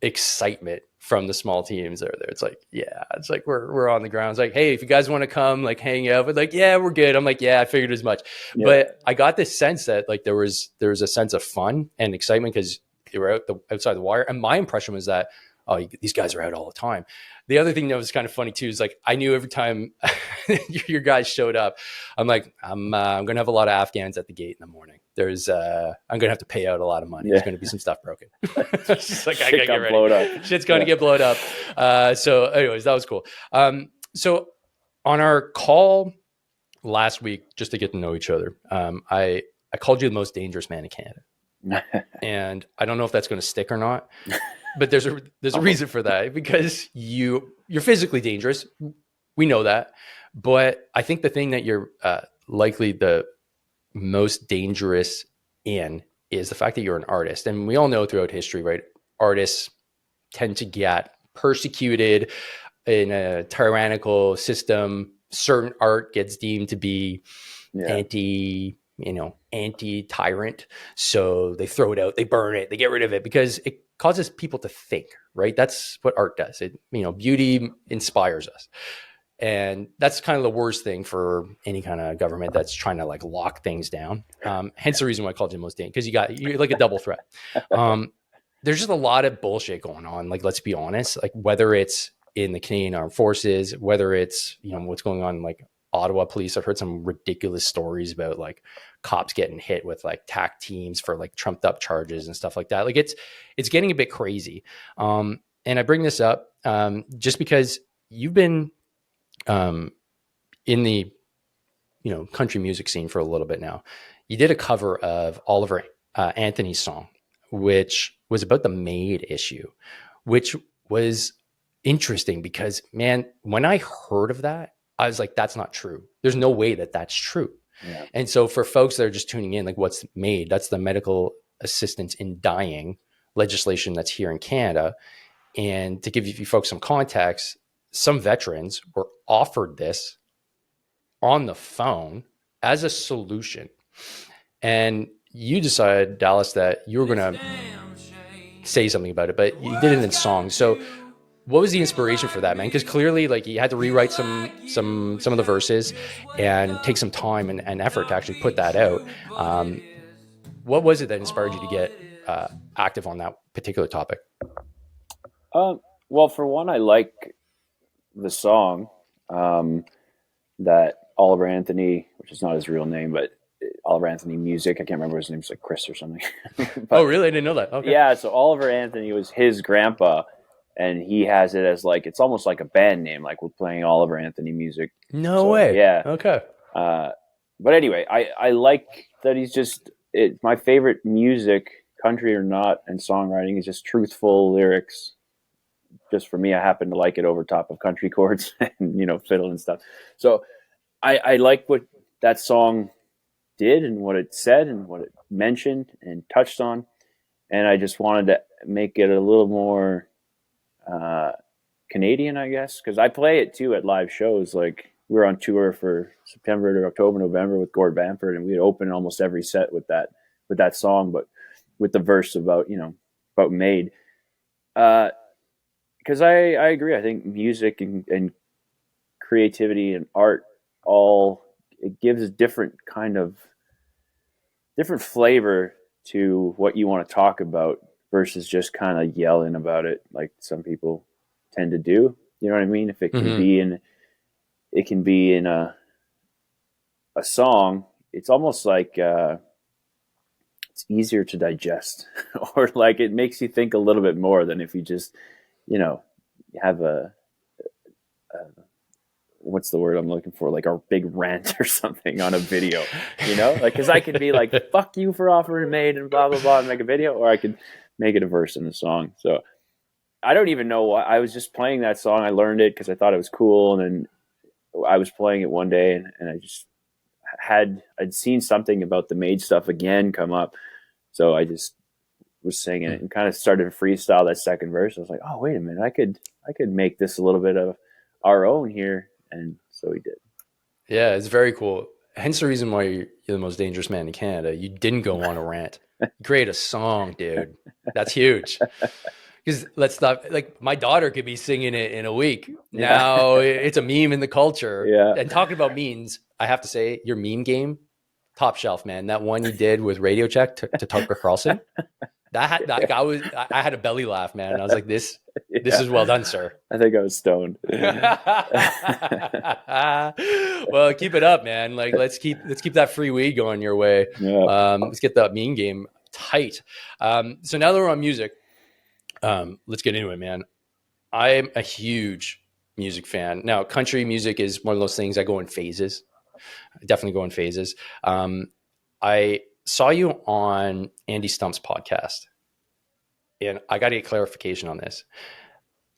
excitement from the small teams that are there. It's like, yeah, it's like we're on the ground. It's like, hey, if you guys want to come like hang out, but like, yeah, we're good. I'm like, yeah, I figured as much. Yeah. But I got this sense that like there was a sense of fun and excitement because they were outside the wire. And my impression was that, oh, these guys are out all the time. The other thing that was kind of funny too is like I knew every time your guys showed up, I'm like, I'm gonna have a lot of Afghans at the gate in the morning. I'm gonna have to pay out a lot of money. There's gonna be some stuff broken. It's just like I gotta get ready. Shit's gonna get blown up. So, anyways, that was cool. So on our call last week, just to get to know each other, I called you the most dangerous man in Canada. And I don't know if that's going to stick or not, but there's a reason for that, because you're physically dangerous. We know that, but I think the thing that you're likely the most dangerous in is the fact that you're an artist. And we all know throughout history, right? Artists tend to get persecuted in a tyrannical system. Certain art gets deemed to be anti-tyrant. So they throw it out, they burn it, they get rid of it because it causes people to think, right? That's what art does. It, beauty inspires us. And that's kind of the worst thing for any kind of government that's trying to like lock things down. Hence the reason why I called you most dangerous, because you're like a double threat. There's just a lot of bullshit going on. Like, let's be honest, like whether it's in the Canadian Armed Forces, whether it's, what's going on in like Ottawa police. I've heard some ridiculous stories about like cops getting hit with like TAC teams for like trumped up charges and stuff like that. Like it's getting a bit crazy. And I bring this up just because you've been in the country music scene for a little bit now. You did a cover of Oliver Anthony's song, which was about the maid issue, which was interesting because, man, when I heard of that, I was like, that's not true. There's no way that that's true. Yeah. And so for folks that are just tuning in, like what's MAID, that's the Medical Assistance in Dying legislation that's here in Canada. And to give you folks some context, some veterans were offered this on the phone as a solution. And you decided, Dallas, that you were going to say something about it, but you did it in song. So what was the inspiration for that, man? Because clearly, like, you had to rewrite some of the verses and take some time and effort to actually put that out. What was it that inspired you to get active on that particular topic? Well, for one, I like the song that Oliver Anthony, which is not his real name, but Oliver Anthony Music. I can't remember his name's like Chris or something. But, oh, really? I didn't know that. Okay. Yeah, so Oliver Anthony was his grandpa. And he has it as like, it's almost like a band name, like we're playing Oliver Anthony Music. No way. Yeah. Okay. But anyway, I like that he's just, my favorite music, country or not, and songwriting is just truthful lyrics. Just for me, I happen to like it over top of country chords and, fiddle and stuff. So I like what that song did and what it said and what it mentioned and touched on. And I just wanted to make it a little more Canadian, I guess, because I play it too at live shows. Like we were on tour for September to October, November with Gord Bamford, and we'd open almost every set with that song, but with the verse about MAID. Because I agree. I think music and creativity and art it gives a different flavor to what you want to talk about versus just kind of yelling about it like some people tend to do. You know what I mean? If it can be in a song, it's almost like it's easier to digest or like it makes you think a little bit more than if you just, have a what's the word I'm looking for? Like a big rant or something on a video, like, cause I could be like, fuck you for offering MAID and blah, blah, blah, and make a video, or I could make it a verse in a song. So I don't even know why. I was just playing that song. I learned it cause I thought it was cool. And then I was playing it one day and I just I'd seen something about the Made stuff again come up. So I just was singing it and kind of started to freestyle that second verse. I was like, oh, wait a minute. I could make this a little bit of our own here. And so we did. Yeah, it's very cool. Hence the reason why you're the most dangerous man in Canada. You didn't go on a rant. You create a song, dude. That's huge. Because let's not, like, my daughter could be singing it in a week. Now it's a meme in the culture. Yeah. And talking about memes, I have to say, your meme game, top shelf, man. That one you did with Radio Check to Tucker Carlson, I had a belly laugh, man. And I was like, this is well done, sir. I think I was stoned. Well, keep it up, man. Like, let's keep that free weed going your way. Yeah. Let's get that meme game tight. So now that we're on music, let's get into it, man. I'm a huge music fan. Now, country music is one of those things I go in phases. I definitely go in phases. I saw you on Andy Stump's podcast, and I got to get clarification on this.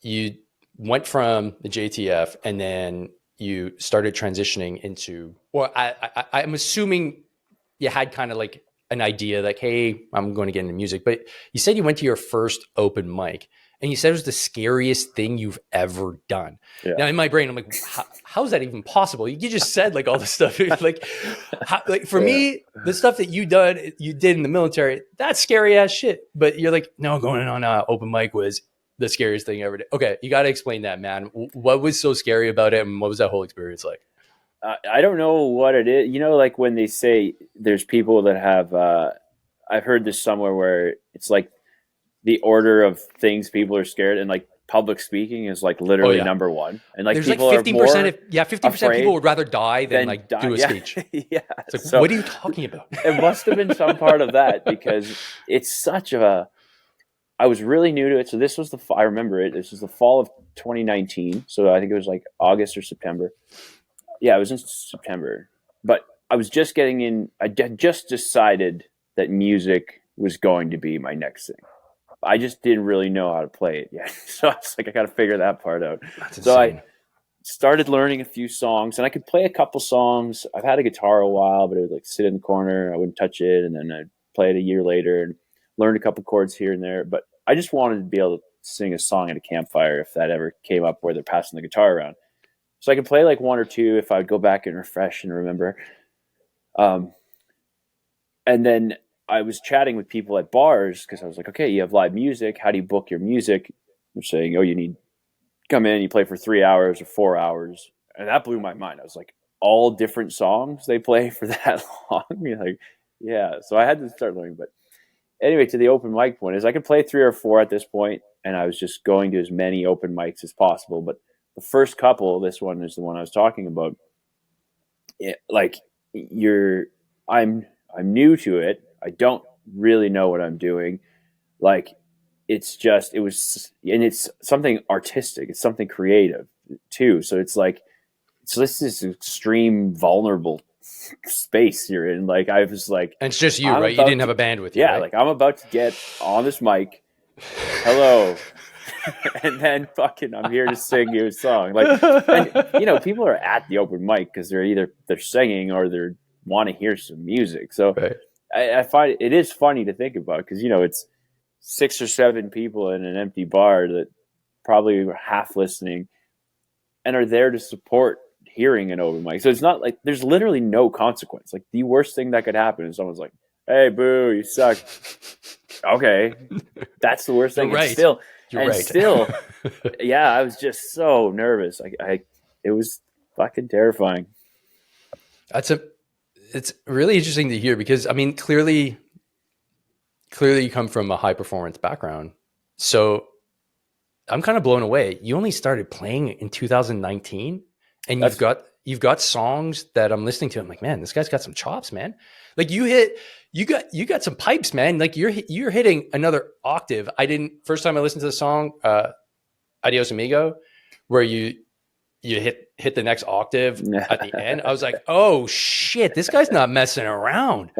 You went from the JTF, and then you started transitioning into, well, I'm assuming you had kind of like an idea like, hey, I'm going to get into music, but you said you went to your first open mic and you said it was the scariest thing you've ever done. Yeah. Now in my brain, I'm like, how is that even possible? You just said like all this stuff. like for me, the stuff that you did in the military, that's scary ass shit. But you're like, no, going on an open mic was the scariest thing I ever did. Okay. You got to explain that, man. What was so scary about it? And what was that whole experience like? I don't know what it is. You know, like when they say there's people that have, I've heard this somewhere where it's like the order of things people are scared, and like public speaking is like literally number one. And like there's people like 15%, 50% people would rather die than like die. do a speech. Yeah. It's like, so, what are you talking about? It must have been some part of that, because it's such I was really new to it. So this was I remember it. This was the fall of 2019. So I think it was like August or September. Yeah, it was in September, but I was just getting in. I just decided that music was going to be my next thing. I just didn't really know how to play it yet. So I was like, I got to figure that part out. That's so insane. I started learning a few songs, and I could play a couple songs. I've had a guitar a while, but it would like sit in the corner. I wouldn't touch it. And then I'd play it a year later and learned a couple chords here and there. But I just wanted to be able to sing a song at a campfire if that ever came up where they're passing the guitar around. So I could play like one or two if I would go back and refresh and remember. And then I was chatting with people at bars because I was like, okay, you have live music. How do you book your music? They're saying, oh, you need come in, you play for 3 hours or 4 hours. And that blew my mind. I was like, all different songs they play for that long? You're like, yeah. So I had to start learning. But anyway, to the open mic point is I could play 3 or 4 at this point, and I was just going to as many open mics as possible. But the first couple, this one is the one I was talking about. I'm new to it. I don't really know what I'm doing. Like, it's something artistic. It's something creative too. So it's like, this is extreme vulnerable space you're in. Like, I was like, and it's just you, right? You didn't have a band with you. Yeah. Right? Like, I'm about to get on this mic. Hello. And then fucking I'm here to sing you a song. Like, and people are at the open mic because they're singing or they want to hear some music. So right. I find it is funny to think about because it's 6 or 7 people in an empty bar that probably are half listening and are there to support hearing an open mic. So it's not like there's literally no consequence. Like, the worst thing that could happen is someone's like, "Hey, boo, you suck." Okay, that's the worst thing. You're right. You're right. Still, yeah, I was just so nervous. It was fucking terrifying. It's really interesting to hear because, I mean, clearly you come from a high performance background. So I'm kind of blown away. You only started playing in 2019 and you've got songs that I'm listening to. I'm like, man, this guy's got some chops, man. Like, you got some pipes, man. Like, you're hitting another octave. First time I listened to the song, Adios, Amigo, where you hit the next octave at the end. I was like, oh shit, this guy's not messing around.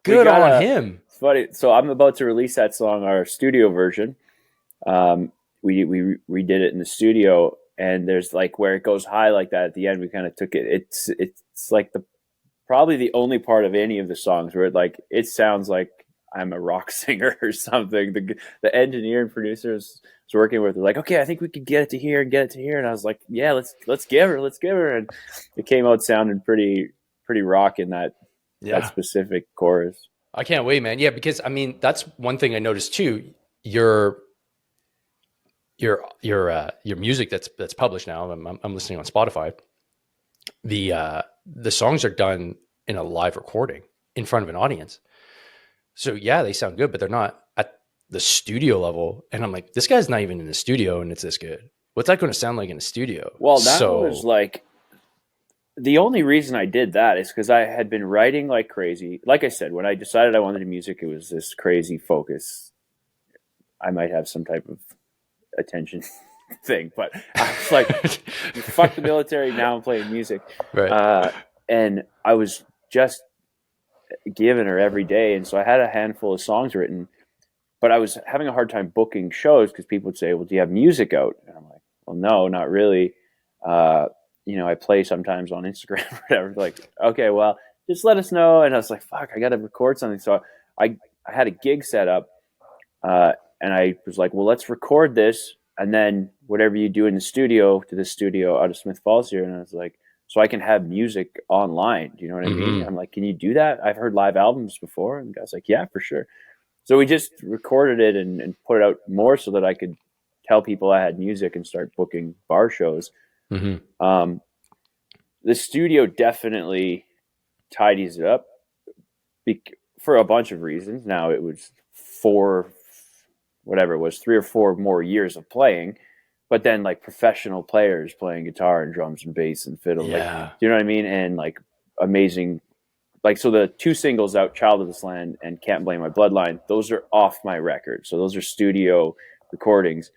Good on him. It's funny. So I'm about to release that song, our studio version. We redid it in the studio, and there's like where it goes high like that at the end. We kind of took it. It's like probably the only part of any of the songs where it sounds like I'm a rock singer or something. The engineer and producers was working with, like, okay, I think we could get it to here and get it to here. And I was like, yeah, let's give her. And it came out sounding pretty rock in that specific chorus. I can't wait, man. Yeah, because I mean, that's one thing I noticed too. Your music that's published now. I'm listening on Spotify. The songs are done in a live recording in front of an audience. So yeah, they sound good, but they're not at the studio level. And I'm like, this guy's not even in the studio and it's this good. What's that going to sound like in the studio? Well, that was like, the only reason I did that is because I had been writing like crazy. Like I said, when I decided I wanted to do music, it was this crazy focus. I might have some type of attention thing, but I was like, fuck the military, now I'm playing music. Right. And I was just giving her every day, and so I had a handful of songs written, but I was having a hard time booking shows because people would say, well, do you have music out? And I'm like, well, no, not really. I play sometimes on Instagram or whatever. Like, okay, well, just let us know. And I was like, fuck, I got to record something. So I had a gig set up, and I was like, well, let's record this, and then whatever you do in the studio, to the studio out of Smith Falls here. And I was like, so I can have music online. Do you know what I mean? I'm like, can you do that? I've heard live albums before. And the guy's like, yeah, for sure. So we just recorded it and put it out more so that I could tell people I had music and start booking bar shows. The studio definitely tidies it up for a bunch of reasons. Now it was 3 or 4 more years of playing. But then, like, professional players playing guitar and drums and bass and fiddle, do you know what I mean? And like amazing, like, so the 2 singles out, "Child of This Land" and "Can't Blame My Bloodline," those are off my record. So those are studio recordings,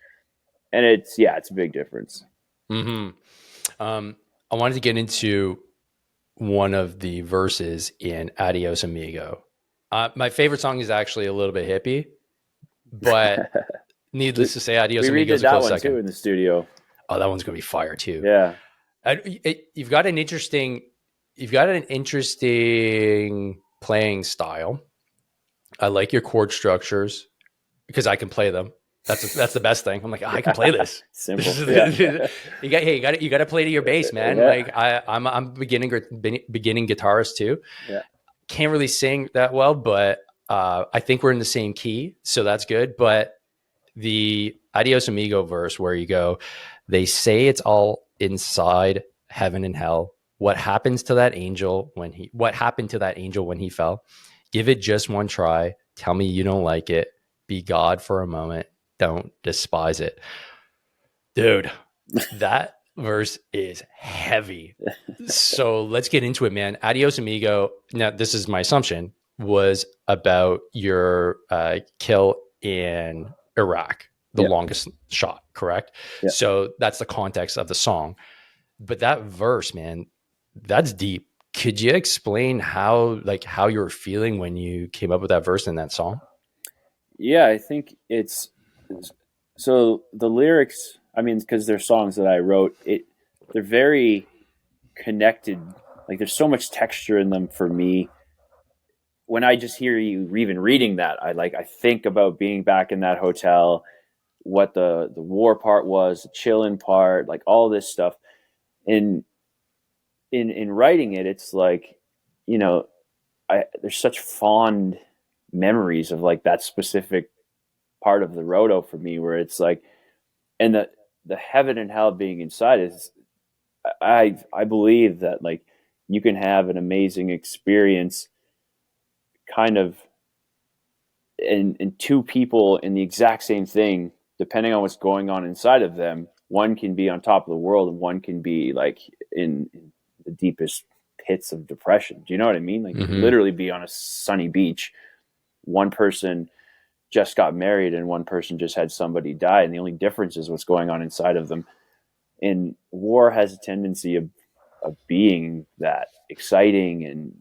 and it's a big difference. I wanted to get into one of the verses in "Adios, Amigo." My favorite song is actually a little bit hippie, but. Needless to say, Adios, Amigos a close second. Too in the studio. Oh, that one's gonna be fire too. Yeah, you've got an interesting playing style. I like your chord structures because I can play them. That's the best thing. I'm like, I can play this. Simple. You got to play to your bass, man. Yeah. Like I'm beginning guitarist too. Yeah. Can't really sing that well, but I think we're in the same key, so that's good. But the Adios Amigo verse where you go, they say it's all inside heaven and hell. What happened to that angel when he fell? Give it just one try. Tell me you don't like it. Be God for a moment. Don't despise it. Dude, that verse is heavy. So let's get into it, man. Adios Amigo. Now, this is my assumption, was about your kill in Iraq, the longest shot, correct? Yeah. So that's the context of the song. But that verse, man, that's deep. Could you explain how you were feeling when you came up with that verse in that song? Yeah, I think so the lyrics, I mean, because they're songs that I wrote, they're very connected. Like, there's so much texture in them for me. When I just hear you even reading that, I think about being back in that hotel, what the war part was, the chillin' part, like all this stuff. In writing it, it's like, there's such fond memories of like that specific part of the roto for me, where it's like, and the heaven and hell being inside is, I believe that, like, you can have an amazing experience kind of in 2 people in the exact same thing, depending on what's going on inside of them. One can be on top of the world and one can be like in the deepest pits of depression. Do you know what I mean? Like, literally be on a sunny beach. One person just got married and one person just had somebody die, and the only difference is what's going on inside of them. And war has a tendency of being that exciting, and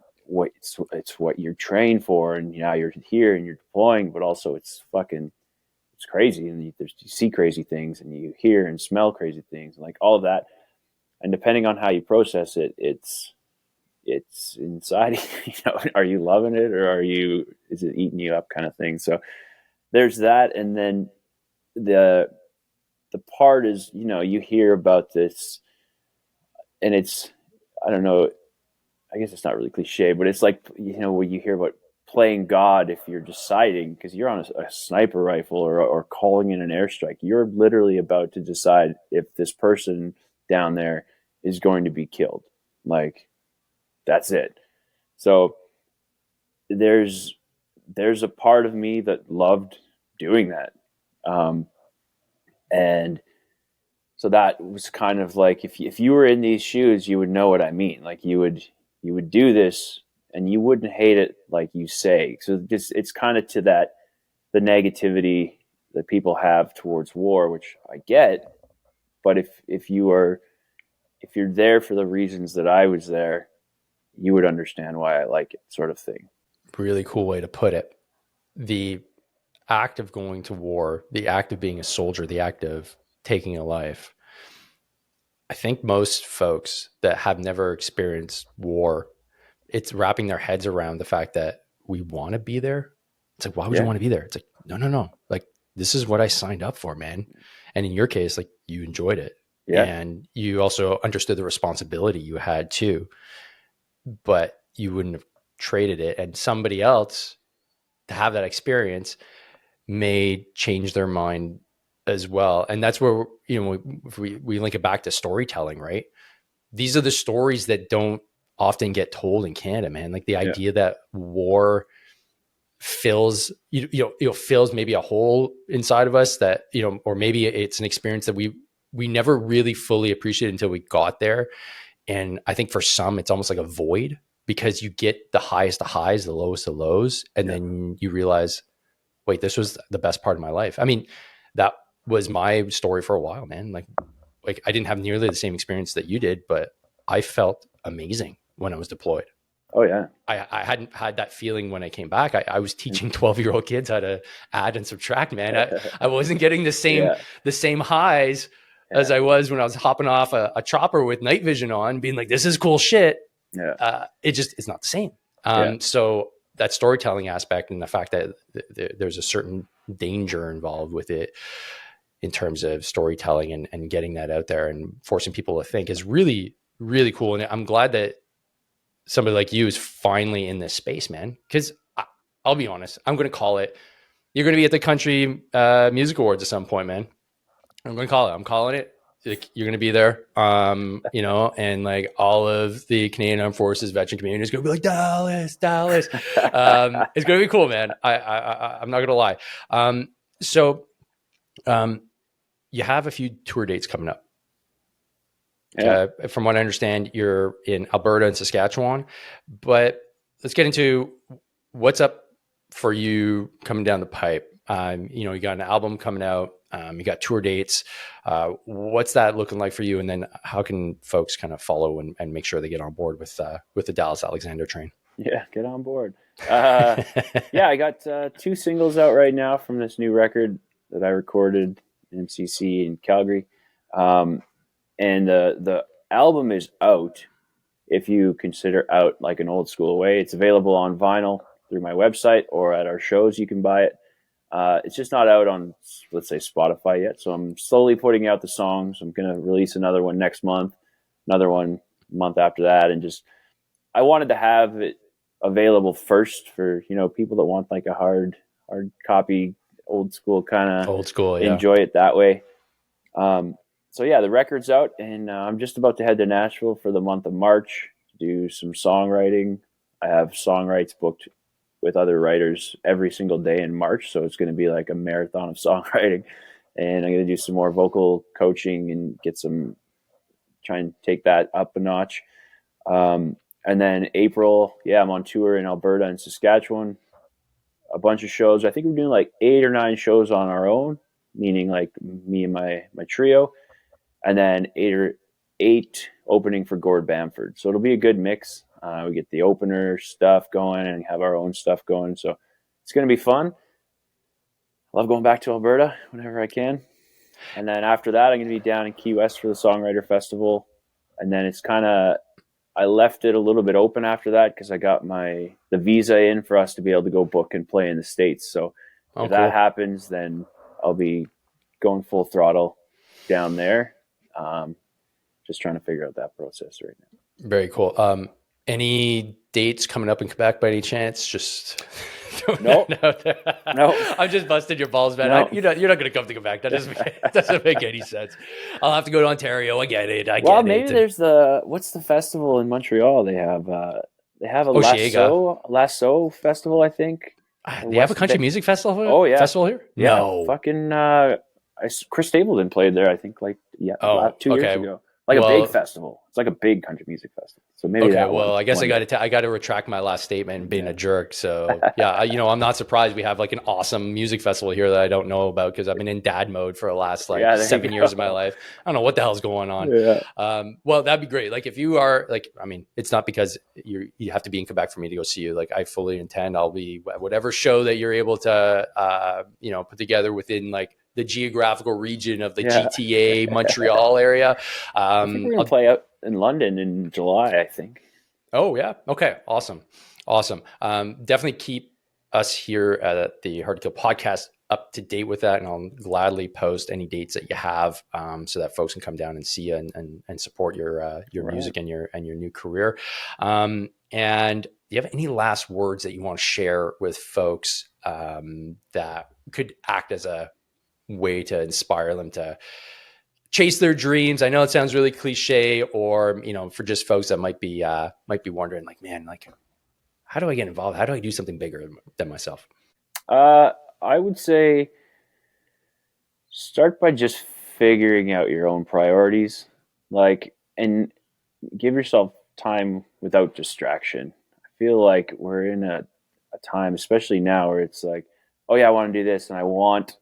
it's what you're trained for, and now you're here and you're deploying, but also it's it's crazy, and you see crazy things, and you hear and smell crazy things, and like all of that. And depending on how you process it, it's inside. Are you loving it, or is it eating you up, kind of thing? So there's that, and then the part is, you hear about this, and it's, I don't know, I guess it's not really cliche, but it's like, when you hear about playing God, if you're deciding, because you're on a sniper rifle or calling in an airstrike, you're literally about to decide if this person down there is going to be killed. Like, that's it. So there's a part of me that loved doing that. And so that was kind of like, if you were in these shoes, you would know what I mean. Like, you would do this and you wouldn't hate it like you say. So it's kind of to that, the negativity that people have towards war, which I get. But if you're there for the reasons that I was there, you would understand why I like it, sort of thing. Really cool way to put it. The act of going to war, the act of being a soldier, the act of taking a life. I think most folks that have never experienced war, it's wrapping their heads around the fact that we want to be there. It's like, why would you want to be there? It's like, no. Like, this is what I signed up for, man. And in your case, like, you enjoyed it. Yeah. And you also understood the responsibility you had too, but you wouldn't have traded it. And somebody else to have that experience may change their mind as well. And that's where, if we link it back to storytelling, right? These are the stories that don't often get told in Canada, man. Like the idea that war fills, fills maybe a hole inside of us that, or maybe it's an experience that we never really fully appreciated until we got there. And I think for some, it's almost like a void, because you get the highest of highs, the lowest of lows. And then you realize, wait, this was the best part of my life. I mean, that was my story for a while, man. Like I didn't have nearly the same experience that you did, but I felt amazing when I was deployed. Oh yeah. I hadn't had that feeling when I came back. I was teaching 12-year-old kids how to add and subtract, man. I wasn't getting the same highs as I was when I was hopping off a chopper with night vision on, being like, this is cool shit. Yeah. It's not the same. So that storytelling aspect and the fact that there's a certain danger involved with it in terms of storytelling and getting that out there and forcing people to think is really, really cool. And I'm glad that somebody like you is finally in this space, man. Because I'll be honest, I'm going to call it. You're going to be at the Country Music Awards at some point, man. I'm going to call it. I'm calling it. Like, you're going to be there, and like all of the Canadian Armed Forces veteran community is going to be like, Dallas. It's going to be cool, man. I'm not going to lie. You have a few tour dates coming up. From what I understand, you're in Alberta and Saskatchewan, but let's get into what's up for you coming down the pipe. You got an album coming out. You got tour dates. What's that looking like for you? And then how can folks kind of follow and make sure they get on board with the Dallas Alexander train? Yeah, get on board. I got 2 singles out right now from this new record that I recorded in MCC in Calgary. And the album is out, if you consider out like an old school way. It's available on vinyl through my website, or at our shows you can buy it. It's just not out on, let's say, Spotify yet. So I'm slowly putting out the songs. I'm going to release another one next month, another one month after that. And I wanted to have it available first for, people that want like a hard copy, old school kind of enjoy it that way. So the record's out, and I'm just about to head to Nashville for the month of March to do some songwriting. I have songwrites booked with other writers every single day in March, so it's going to be like a marathon of songwriting. And I'm going to do some more vocal coaching and try and take that up a notch. And then April, I'm on tour in Alberta and Saskatchewan. A bunch of shows. I think we're doing like 8 or 9 shows on our own, meaning like me and my trio. And then 8 opening for Gord Bamford. So it'll be a good mix. We get the opener stuff going and have our own stuff going. So it's going to be fun. love going back to Alberta whenever I can. And then after that, I'm going to be down in Key West for the Songwriter Festival. And then it's kind of, I left it a little bit open after that because I got the visa in for us to be able to go book and play in the States. So if that happens, then I'll be going full throttle down there. Just trying to figure out that process right now. Very cool. Any dates coming up in Quebec by any chance? Just no. I'm just busting your balls, man. No. You're not going to come to Quebec. That doesn't make any sense. I'll have to go to Ontario. I get it. Maybe there's what's the festival in Montreal? They have a Lasso festival, I think. They have a country music festival. Oh yeah, festival here. Yeah, no, fucking. Chris Stapleton played there. I think 2 years ago. A big festival. It's like a big country music festival. So maybe that one. Well, I guess I got to retract my last statement and being a jerk. So yeah, I'm not surprised we have like an awesome music festival here that I don't know about because I've been in dad mode for the last 7 years of my life. I don't know what the hell's going on. Yeah. Well, that'd be great. Like if you are it's not because you have to be in Quebec for me to go see you. Like I fully intend I'll be whatever show that you're able to put together within like the geographical region of the GTA Montreal area. I think we're going to play out in London in July, I think. Oh, yeah. Okay. Awesome. Definitely keep us here at the Hardkill podcast up to date with that. And I'll gladly post any dates that you have so that folks can come down and see you and support your music and your new career. And do you have any last words that you want to share with folks that could act as a way to inspire them to chase their dreams? I know it sounds really cliche, or for just folks that might be wondering, like, man, like, how do I get involved? How do I do something bigger than myself? I would say start by just figuring out your own priorities, and give yourself time without distraction. I feel like we're in a time, especially now, where it's like, oh yeah, I want to do this and I want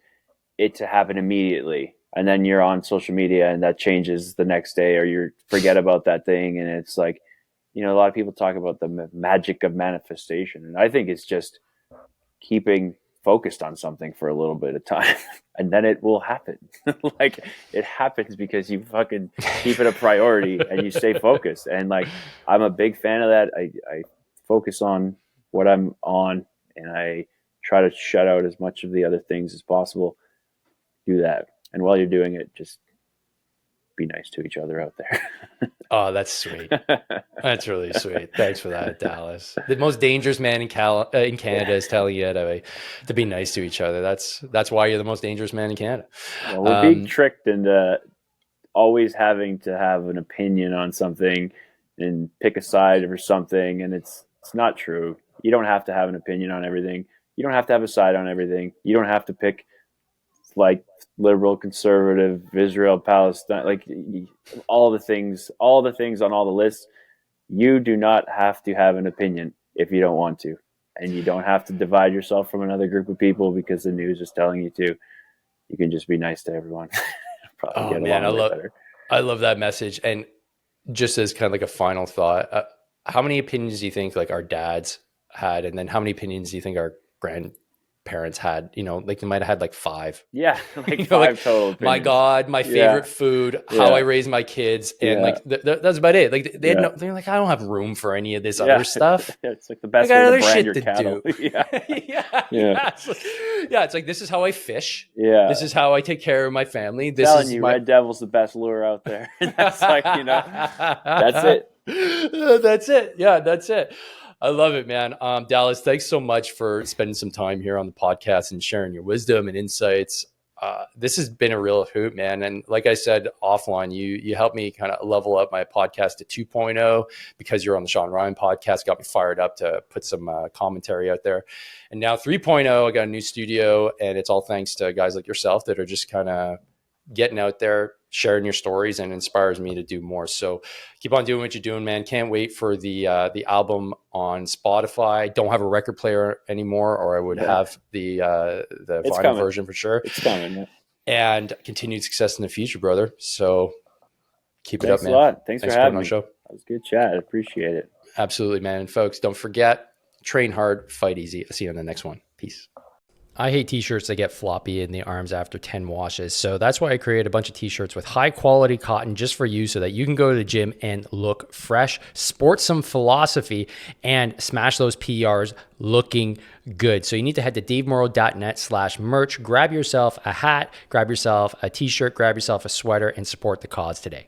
it to happen immediately. And then you're on social media and that changes the next day, or you forget about that thing. And it's like, a lot of people talk about the magic of manifestation. And I think it's just keeping focused on something for a little bit of time and then it will happen. Like it happens because you fucking keep it a priority and you stay focused. And like, I'm a big fan of that. I focus on what I'm on and I try to shut out as much of the other things as possible. Do that. And while you're doing it, just be nice to each other out there. Oh, that's sweet. That's really sweet. Thanks for that, Dallas. The most dangerous man in Canada is telling you to be nice to each other. That's why you're the most dangerous man in Canada. Well, we're being tricked into always having to have an opinion on something and pick a side or something, and it's not true. You don't have to have an opinion on everything. You don't have to have a side on everything. You don't have to pick like liberal, conservative, Israel, Palestine, like all the things on all the lists. You do not have to have an opinion if you don't want to, and you don't have to divide yourself from another group of people because the news is telling you to. You can just be nice to everyone. I love that message. And just as kind of like a final thought, how many opinions do you think like our dads had, and then how many opinions do you think our grandparents had? Like they might have had like 5. Yeah, like 5 total opinions. My God, my favorite food, how I raise my kids, and like that's about it. Like they had they're like, I don't have room for any of this other stuff. It's like the best way to brand your cattle. It's like, this is how I fish. Yeah, this is how I take care of my family. Red Devil's the best lure out there. That's like, that's it. That's it. Yeah, that's it. I love it, man. Dallas, thanks so much for spending some time here on the podcast and sharing your wisdom and insights. This has been a real hoot, man. And like I said offline, you helped me kind of level up my podcast to 2.0 because you're on the Sean Ryan podcast, got me fired up to put some commentary out there. And now 3.0, I got a new studio, and it's all thanks to guys like yourself that are just kind of getting out there, sharing your stories, and inspires me to do more. So keep on doing what you're doing, man. Can't wait for the album on Spotify. Don't have a record player anymore, or I would have the vinyl version for sure. It's coming. Yeah. And continued success in the future, brother. So keep it up, man. Thanks a lot. Thanks for having me. Show. That was a good chat. I appreciate it. Absolutely, man. And folks, don't forget, train hard, fight easy. I'll see you on the next one. Peace. I hate t-shirts that get floppy in the arms after 10 washes. So that's why I created a bunch of t-shirts with high quality cotton just for you so that you can go to the gym and look fresh, sport some philosophy, and smash those PRs looking good. So you need to head to davemorrow.net/merch, grab yourself a hat, grab yourself a t-shirt, grab yourself a sweater, and support the cause today.